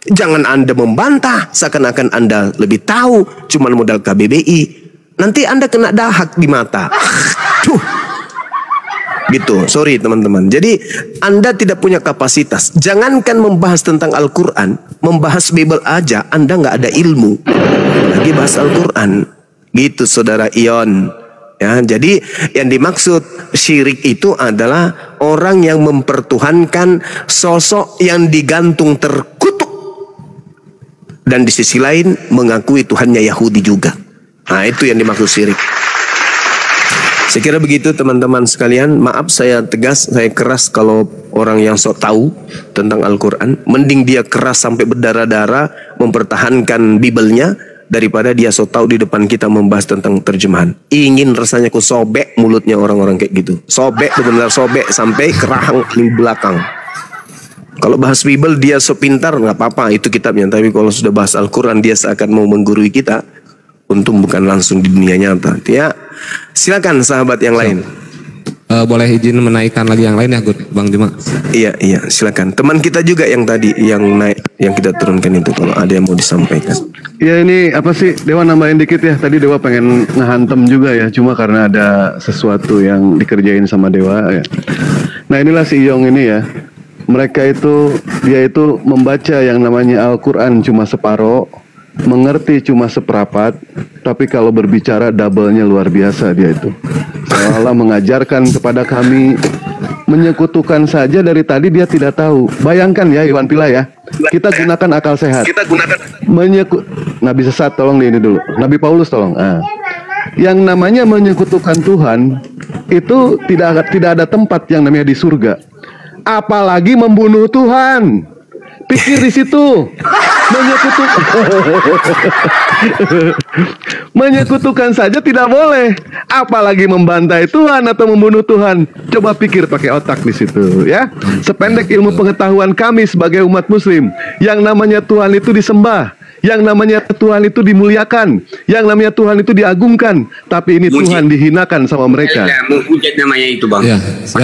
Jangan Anda membantah seakan-akan Anda lebih tahu, cuma modal KBBI. Nanti Anda kena dahak di mata. Tuh. Gitu, sorry teman-teman. Jadi Anda tidak punya kapasitas. Jangankan membahas tentang Al-Quran, membahas Bible aja Anda nggak ada ilmu, lagi bahas Al-Quran. Gitu saudara Ion. Ya, jadi yang dimaksud syirik itu adalah orang yang mempertuhankan sosok yang digantung terkutuk, dan di sisi lain mengakui Tuhannya Yahudi juga. Nah, itu yang dimaksud syirik. Saya kira begitu teman-teman sekalian. Maaf saya tegas, saya keras kalau orang yang sok tahu tentang Al-Quran. Mending dia keras sampai berdarah-darah mempertahankan Bible-nya, daripada dia sok tahu di depan kita membahas tentang terjemahan. Ingin rasanya ku sobek mulutnya orang-orang kayak gitu. Sobek, benar-benar sobek sampai kerahang di belakang. Kalau bahas Bible dia sok pintar, nggak apa-apa, itu kitabnya. Tapi kalau sudah bahas Al-Quran dia seakan mau menggurui kita. Untung bukan langsung di dunia nyata. Ya, silakan sahabat yang lain. Boleh izin menaikkan lagi yang lain ya, Bang Juma? Iya, silakan. Teman kita juga yang tadi yang naik, yang kita turunkan itu, kalau ada yang mau disampaikan. Ya ini apa sih, Dewa nambahin dikit ya. Tadi Dewa pengen ngehantem juga ya, cuma karena ada sesuatu yang dikerjain sama Dewa ya. Nah inilah si Iyong ini ya. Mereka itu, dia itu membaca yang namanya Al-Quran cuma separoh, mengerti cuma seperapat, tapi kalau berbicara double-nya luar biasa dia itu. Seolah mengajarkan kepada kami, menyekutukan saja dari tadi dia tidak tahu. Bayangkan ya Iwan Pila ya, kita gunakan akal sehat. Nabi sesat tolong ini dulu, Nabi Paulus tolong. Yang namanya menyekutukan Tuhan itu tidak ada tempat yang namanya di surga. Apalagi membunuh Tuhan. Pikir di situ. Menyekutukan saja tidak boleh, apalagi membantai Tuhan atau membunuh Tuhan. Coba pikir pakai otak di situ ya. Sependek ilmu pengetahuan kami sebagai umat muslim, yang namanya Tuhan itu disembah, yang namanya Tuhan itu dimuliakan, yang namanya Tuhan itu diagungkan, tapi ini Tuhan dihinakan sama mereka. Mujid namanya itu Bang. Ya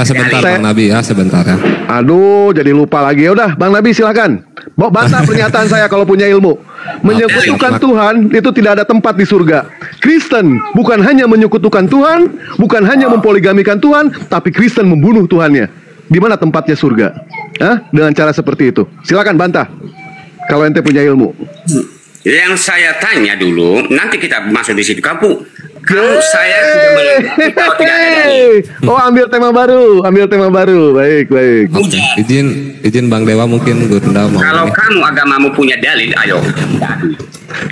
sebentar Bang Nabi ya, sebentar ya. Aduh, jadi lupa lagi. Ya udah, Bang Nabi silakan. Bantah pernyataan saya kalau punya ilmu. Menyekutukan Tuhan itu tidak ada tempat di surga. Kristen bukan hanya menyekutukan Tuhan, bukan hanya mempoligamikan Tuhan, tapi Kristen membunuh Tuhannya. Di mana tempatnya surga? Dengan cara seperti itu. Silakan bantah. Kalau ente punya ilmu. Yang saya tanya dulu, nanti kita masuk di situ. Kamu saya sudah tidak ada. Oh, ambil tema baru. Baik. Izin Bang Dewa mungkin Gunda mau. Kalau kamu agamamu punya dalil, ayo.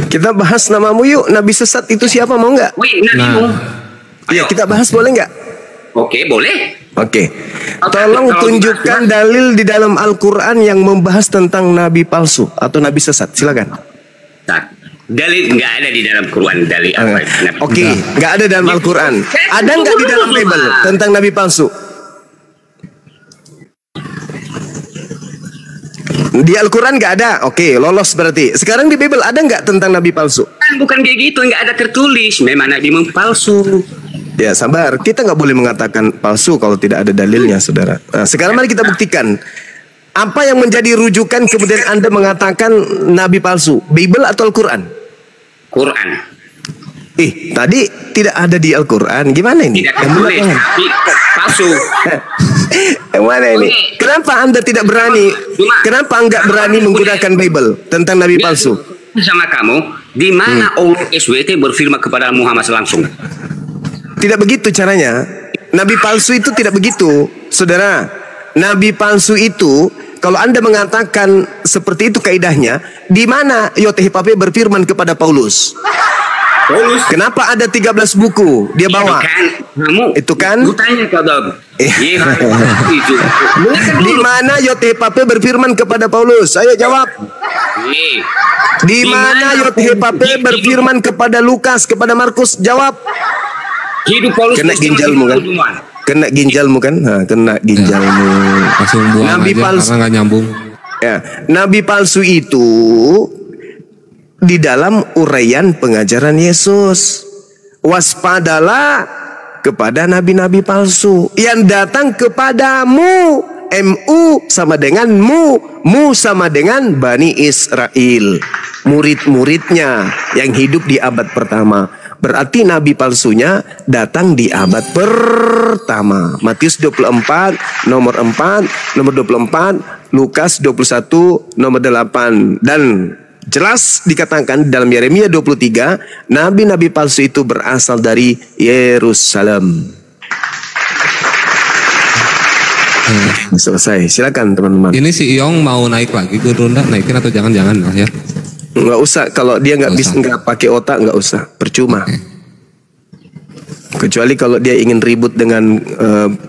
Kita bahas namamu yuk. Nabi sesat itu siapa, mau nggak? Ya kita bahas, boleh nggak? Oke, boleh. Oke. Tolong tunjukkan dalil di dalam Al-Quran yang membahas tentang nabi palsu atau nabi sesat. Silakan. Dalil nggak ada di dalam Quran, dalil apa? Oke, nggak ada dalam Al-Quran. Ada nggak di dalam Bible tentang nabi palsu? Di Al-Quran nggak ada. Oke, lolos berarti. Sekarang di Bible ada nggak tentang nabi palsu? Kan bukan kayak gitu, nggak ada tertulis memang nabi palsu. Ya sabar, kita nggak boleh mengatakan palsu kalau tidak ada dalilnya, saudara. Nah, sekarang mari kita buktikan. Apa yang menjadi rujukan kemudian Anda mengatakan nabi palsu? Bible atau Al-Quran? Quran. Tadi tidak ada di Al-Quran. Gimana ini? Tidak boleh, tapi palsu. Yang mana ini? Kenapa Anda tidak berani? Kenapa enggak berani menggunakan Bible tentang nabi palsu? Sama kamu, di mana Allah SWT berfirman kepada Muhammad langsung? Tidak begitu caranya. Nabi palsu itu tidak begitu, saudara. Nabi palsu itu, kalau Anda mengatakan seperti itu kaidahnya, di mana YTHPP berfirman kepada Paulus? Kenapa ada 13 buku dia bawa? Itu kan? Di mana YTHPP berfirman kepada Paulus? Ayo jawab. Di mana YTHPP berfirman kepada Lukas, kepada Markus? Jawab. Kena ginjalmu kan? Kena ginjalmu kan? Kena ginjalmu. Langsung buang Nabi aja palsu, karena nggak nyambung. Ya, nabi palsu itu di dalam uraian pengajaran Yesus. Waspadalah kepada nabi-nabi palsu yang datang kepadamu MU sama dengan mu sama dengan Bani Israel, murid-muridnya yang hidup di abad pertama. Berarti nabi palsunya datang di abad pertama. Matius 24 nomor 4, nomor 24, Lukas 21 nomor 8. Dan jelas dikatakan dalam Yeremia 23, nabi-nabi palsu itu berasal dari Yerusalem. Selesai, silakan teman-teman. Ini si Iyong mau naik lagi Guru Ronda, naikin atau jangan-jangan lah ya? Nggak usah, kalau dia nggak bisa, nggak pakai otak, nggak usah, percuma. Kecuali kalau dia ingin ribut dengan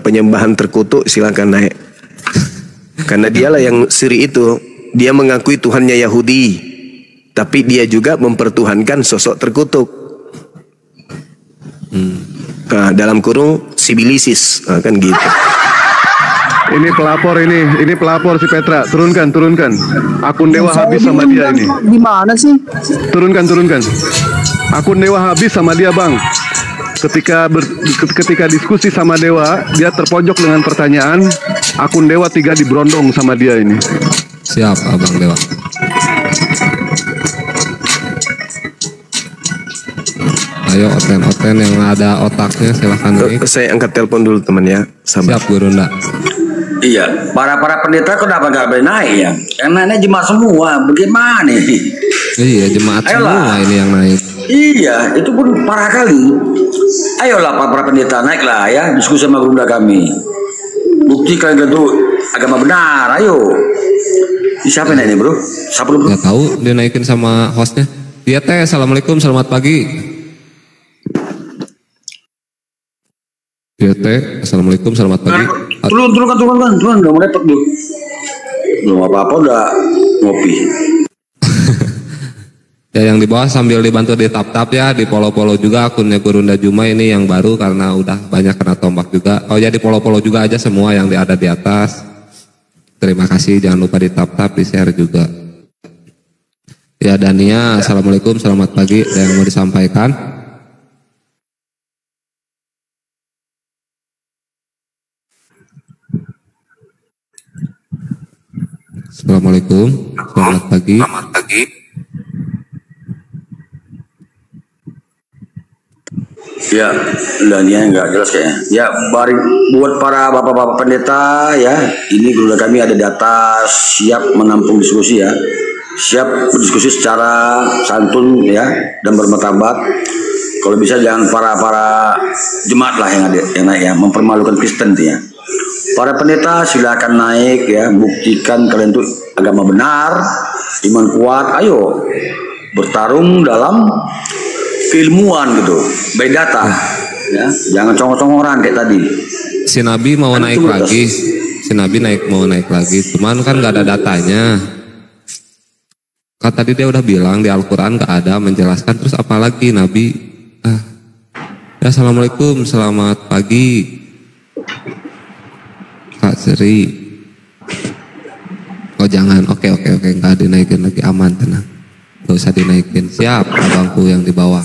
penyembahan terkutuk, silakan naik. Karena dialah yang siri itu, dia mengakui Tuhannya Yahudi, tapi dia juga mempertuhankan sosok terkutuk. Nah, dalam kurung sibilisis, kan gitu. Ini pelapor si Petra. Turunkan. Akun dewa habis sama dia ini. Gimana sih? Turunkan. Akun dewa habis sama dia, Bang. Ketika diskusi sama dewa, dia terpojok dengan pertanyaan. Akun dewa 3 diberondong sama dia ini. Siap, Abang Dewa. Ayo oten yang ada otaknya silahkan naik. Saya angkat telepon dulu teman ya. Siap Guru Ronda. Iya, para pendeta kenapa nggak boleh naik ya? Yang naiknya jemaat semua, bagaimana nih? Iya, jemaat semua ini yang naik. Iya, itu pun parah kali. Ayolah para pendeta naiklah ya, diskusi sama guru kami. Buktikan itu agama benar, ayo. Siapa yang naik nih bro? Siapa lu bro? Gak tahu, dia naikin sama hostnya. Dia teh, assalamualaikum, selamat pagi. Ya teh, assalamualaikum, selamat pagi. Turun, udah mau repot dulu. Belum apa-apa udah ngopi. Ya yang di bawah sambil dibantu di tap-tap ya, di follow-follow juga akunnya Guru Ronda Juma ini yang baru karena udah banyak kena tombak juga. Oh ya di follow-follow juga aja semua yang ada di atas. Terima kasih, jangan lupa di tap-tap, di share juga. Ya Dania, assalamualaikum, selamat pagi. Ada yang mau disampaikan? Assalamualaikum, selamat pagi. Ya, Dania nggak jelas kayaknya. Ya, buat para bapak-bapak pendeta ya, ini guru kami ada di atas, siap menampung diskusi ya, siap berdiskusi secara santun ya dan bermartabat. Kalau bisa jangan para jemaat lah yang naik ya, mempermalukan Kristen ya. Para pendeta silakan naik ya, buktikan kalian itu agama benar, iman kuat, ayo bertarung dalam keilmuan gitu, by data ya, jangan congok-congkoran kayak tadi. Si Nabi mau kan naik lagi, mau naik lagi, cuman kan nggak ada datanya. Kan tadi dia udah bilang di Al-Quran nggak ada menjelaskan, terus apalagi Nabi? Ya assalamualaikum, selamat pagi. Kak Seri. Oh jangan, oke, nggak dinaikin lagi, aman, tenang, nggak usah dinaikin. Siap, abangku yang di bawah.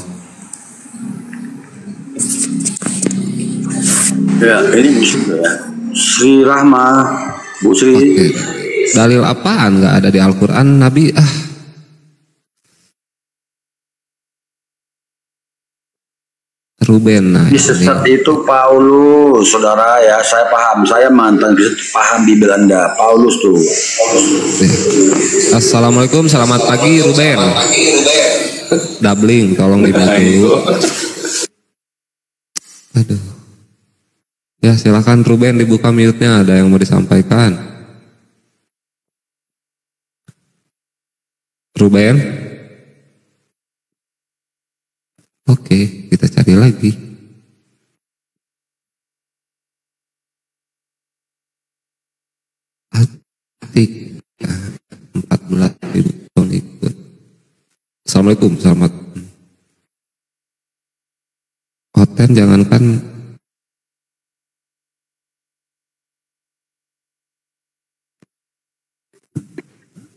Ya ini bisa ya. Sri Rahma, Bu Sri. Oke. Dalil apaan nggak ada di Al-Quran Nabi? Ruben, nah sesat itu Paulus, saudara ya, saya paham, saya mantan Kristen, paham Bibel Anda, Paulus tuh. Assalamualaikum, selamat pagi Ruben. Doubling, tolong dibantu dulu. Aduh. Ya silakan Ruben dibuka mute-nya, ada yang mau disampaikan. Ruben. Oke, kita cari lagi. Atik 14.000 pengikut. Assalamualaikum, selamat. Hoten jangankan.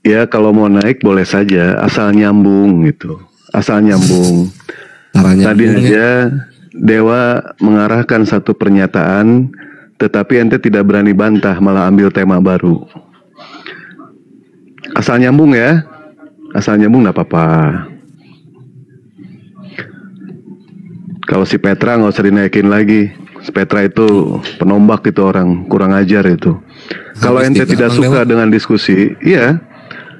Ya kalau mau naik boleh saja, asal nyambung gitu, asal nyambung. Tadi aja Dewa mengarahkan satu pernyataan tetapi ente tidak berani bantah, malah ambil tema baru. Asal nyambung ya. Asal nyambung nggak apa-apa. Kalau si Petra nggak usah dinaikin lagi. Si Petra itu penombak itu orang, kurang ajar itu. Kalau ente tidak suka dengan diskusi, iya.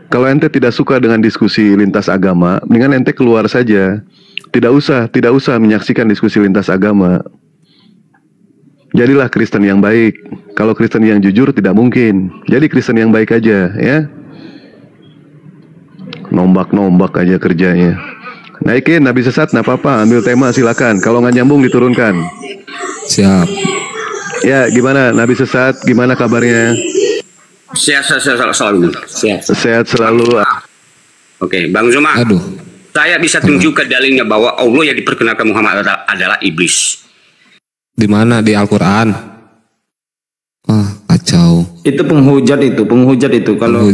Kalau ente tidak suka dengan diskusi lintas agama, mendingan ente keluar saja. Tidak usah menyaksikan diskusi lintas agama. Jadilah Kristen yang baik. Kalau Kristen yang jujur tidak mungkin. Jadi Kristen yang baik aja, ya. Nombak-nombak aja kerjanya. Naikin, nabi sesat, nggak apa-apa. Ambil tema silakan. Kalau nggak nyambung diturunkan. Siap. Ya, gimana nabi sesat? Gimana kabarnya? Sehat selalu. Sehat selalu. Oke, Bang Zuma. Aduh. Saya bisa tunjukkan dalilnya bahwa Allah yang diperkenalkan Muhammad adalah iblis. Di mana di Al-Qur'an? Wah, kacau. Itu penghujat itu. Kalau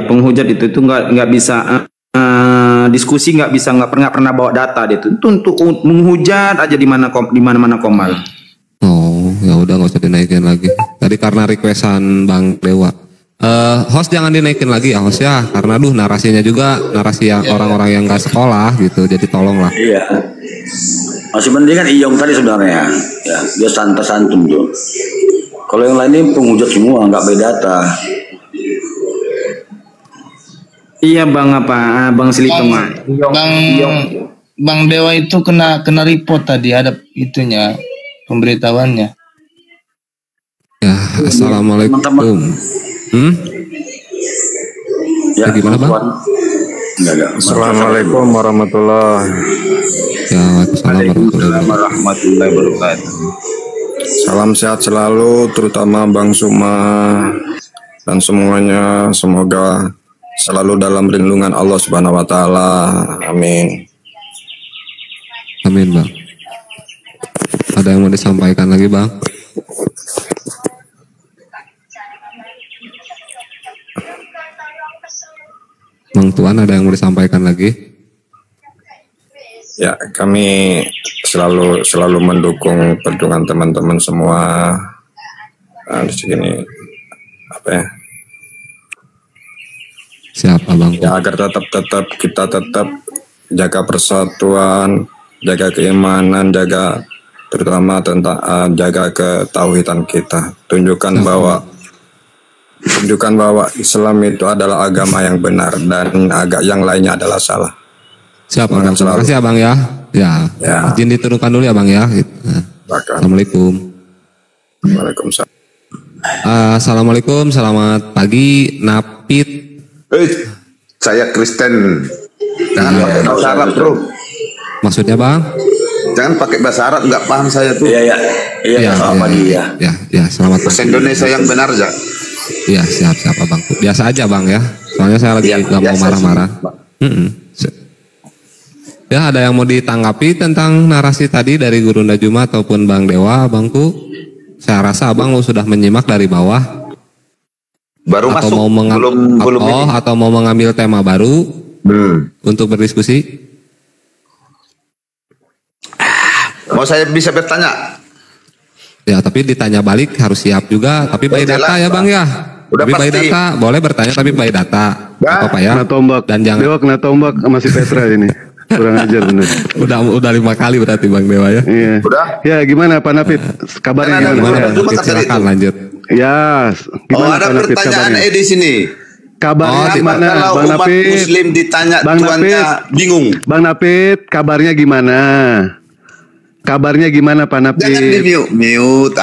penghujat itu nggak bisa diskusi, nggak pernah bawa data dia itu untuk menghujat aja di mana-mana Komal. Oh, ya udah nggak usah dinaikin lagi. Tadi karena requestan Bang Dewa. Host jangan dinaikin lagi ya host ya, karena narasinya juga narasi yang orang-orang yang nggak sekolah gitu, jadi tolonglah. Iya. Masih penting kan Iyong tadi sebenarnya, ya dia santun tuh. Kalau yang lain ini penghujat semua, nggak beda data. Iya Bang Bang Silitong. Bang Dewa itu kena report tadi, ada itunya pemberitahuannya. Ya, assalamualaikum. Ya, gimana Bang? Assalamualaikum warahmatullahi. Ya, waalaikumsalam warahmatullahi wabarakatuh. Salam sehat selalu, terutama Bang Suma dan semuanya. Semoga selalu dalam perlindungan Allah Subhanahu Wa Taala. Amin. Amin Bang. Ada yang mau disampaikan lagi Bang? Bang Tuan, ada yang mau disampaikan lagi? Ya, kami selalu mendukung perjuangan teman-teman semua. Di sini Siapa Bang? Ya, agar kita tetap jaga persatuan, jaga keimanan, terutama tentang jaga ketauhidan kita. Tunjukkan bahwa Islam itu adalah agama yang benar dan yang lainnya adalah salah. Siap Bang. Terima kasih ya Bang ya. Ya. Izin diturunkan dulu ya Bang ya. Assalamualaikum. Waalaikumsalam. Assalamualaikum, selamat pagi Napit. Saya Kristen. Jangan pakai bahasa Arab bro. Maksudnya Bang? Jangan pakai bahasa Arab, nggak paham saya tuh. Iya. Selamat pagi ya. Ya, selamat pagi. Bahasa Indonesia yang benar aja. Iya, siap Bang. Biasa aja Bang ya. Soalnya saya lagi nggak mau marah-marah. Ya, ada yang mau ditanggapi tentang narasi tadi dari Guru Ndajuma ataupun Bang Dewa, Bangku? Saya rasa Abang sudah menyimak dari bawah. Baru atau masuk, belum ini. Atau mau mengambil tema baru untuk berdiskusi? Mau saya bisa bertanya? Ya, tapi ditanya balik harus siap juga. Tapi by data ya Bang ya. Udah tapi by pasti. data, boleh bertanya tapi by data. Apa ya? Kena tombak. Dan jangan. Dewa kena tombak sama si Petra ini. Kurang ajar bener. Udah 5 kali berarti Bang Dewa ya. Iya. Udah? Ya gimana Pak Napit? Kabarnya gimana? Silakan lanjut. Ya, gimana ada Pak Napit pertanyaan kabarnya? di sini. Kabarnya gimana Kalau Bang umat Napit? Muslim ditanya Bang tuannya bingung. Bang Napit, kabarnya gimana? Kabarnya gimana Pak Napit? Jangan di mute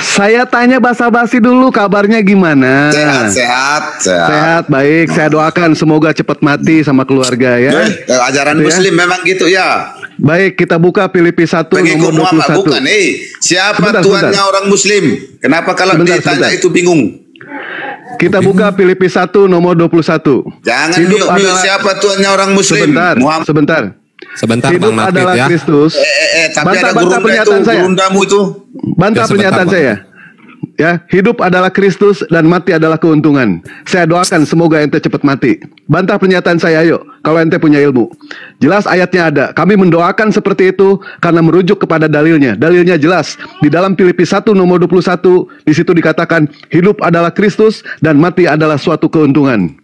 Saya tanya basa-basi dulu, kabarnya gimana? Sehat, baik. Saya doakan semoga cepat mati sama keluarga ya. Ajaran Gitu ya. Muslim memang gitu ya. Baik, kita buka Filipi 1 Pengikut nomor Muhammad 21. bukan. Siapa Sebentar, tuannya sebentar. orang Muslim? Kenapa kalau ditanya itu bingung? Kita buka Filipi 1 nomor 21. Jangan Hidup mute, adalah- siapa tuannya orang Muslim? Sebentar. Hidup Bang Napit adalah ya. Kristus. Tapi ada Bantah gurunda itu, pernyataan saya. gurundamu itu. Bantah Ya, sebentar, pernyataan Bang. saya. Ya, hidup adalah Kristus dan mati adalah keuntungan. Saya doakan semoga ente cepat mati. Bantah pernyataan saya, ayo. Kalau ente punya ilmu. Jelas ayatnya ada. Kami mendoakan seperti itu karena merujuk kepada dalilnya. Dalilnya jelas. Di dalam Filipi 1 nomor 21, di situ dikatakan hidup adalah Kristus dan mati adalah suatu keuntungan.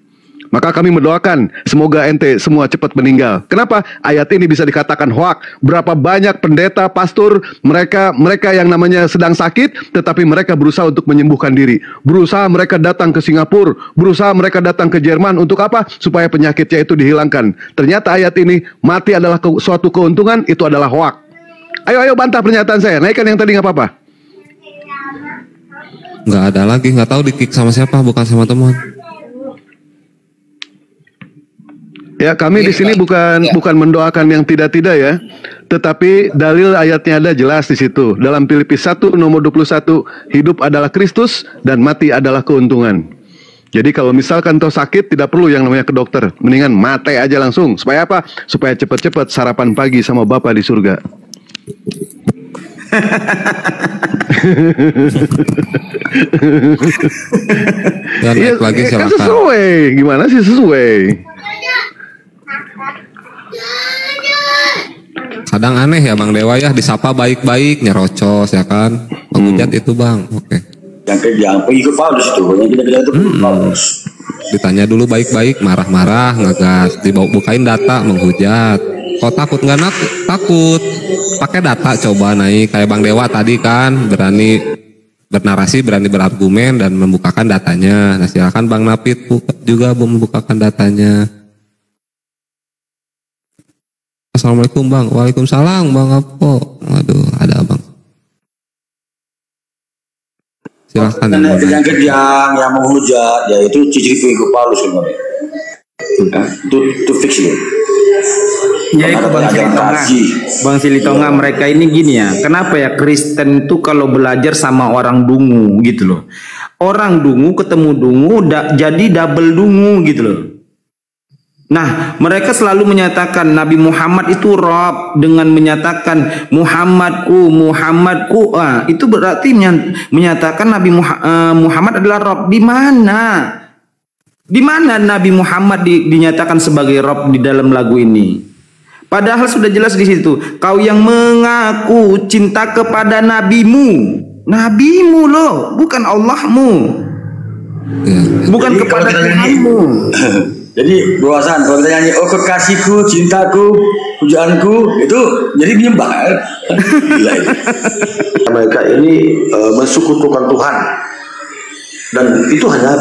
Maka kami mendoakan semoga ente semua cepat meninggal. Kenapa? Ayat ini bisa dikatakan hoak. Berapa banyak pendeta, pastor, mereka yang namanya sedang sakit, tetapi mereka berusaha untuk menyembuhkan diri. Berusaha mereka datang ke Singapura, berusaha mereka datang ke Jerman untuk apa? Supaya penyakitnya itu dihilangkan. Ternyata ayat ini mati adalah suatu keuntungan, itu adalah hoak. Ayo bantah pernyataan saya. Naikkan yang tadi nggak apa-apa. Nggak ada lagi, nggak tahu di-kick sama siapa, bukan sama teman. Ya, kami di sini bukan mendoakan yang tidak-tidak ya, tetapi dalil ayatnya ada jelas di situ. Dalam Filipi 1 nomor 21, hidup adalah Kristus dan mati adalah keuntungan. Jadi kalau misalkan toh sakit tidak perlu yang namanya ke dokter, mendingan mati aja langsung. Supaya apa? Supaya cepat-cepat sarapan pagi sama Bapa di surga. Dan naik lagi silakan. Kan sesuai, gimana sih sesuai? Kadang aneh ya Bang Dewa ya, disapa baik-baik nyerocos ya kan, menghujat itu Bang. Oke. Yang pergi ke Paulus itu, yang kita bilang itu Paulus. Ditanya dulu baik-baik, marah-marah, ngegas, dibukain data, menghujat. Kok takut? Nggak takut. Pakai data coba naik kayak Bang Dewa tadi kan, berani bernarasi, berani berargumen dan membukakan datanya. Nah silakan Bang Napit juga membukakan datanya. Assalamualaikum Bang. Waalaikumsalam Bang Apo. Waduh, ada Bang. Silakan. Penyakit yang menghujat, ya itu ciri pengikut Paulus sebenarnya. Itu fix itu. Ya itu Bang Silitonga, mereka ini gini ya. Kenapa ya Kristen itu kalau belajar sama orang dungu gitu loh. Orang dungu ketemu dungu jadi double dungu gitu loh. Nah, mereka selalu menyatakan Nabi Muhammad itu Rob dengan menyatakan Muhammadku. Itu berarti menyatakan Nabi Muhammad adalah Rob. Di mana? Di mana Nabi Muhammad dinyatakan sebagai Rob di dalam lagu ini? Padahal sudah jelas di situ. Kau yang mengaku cinta kepada nabimu loh, bukan Allahmu. Bukan kepada Tuhanmu. Jadi bahasan kalau kita nyanyi oh kekasihku, cintaku, pujaanku itu jadi menyembah. Gila itu. Mereka ini mensekutukan Tuhan dan itu hanya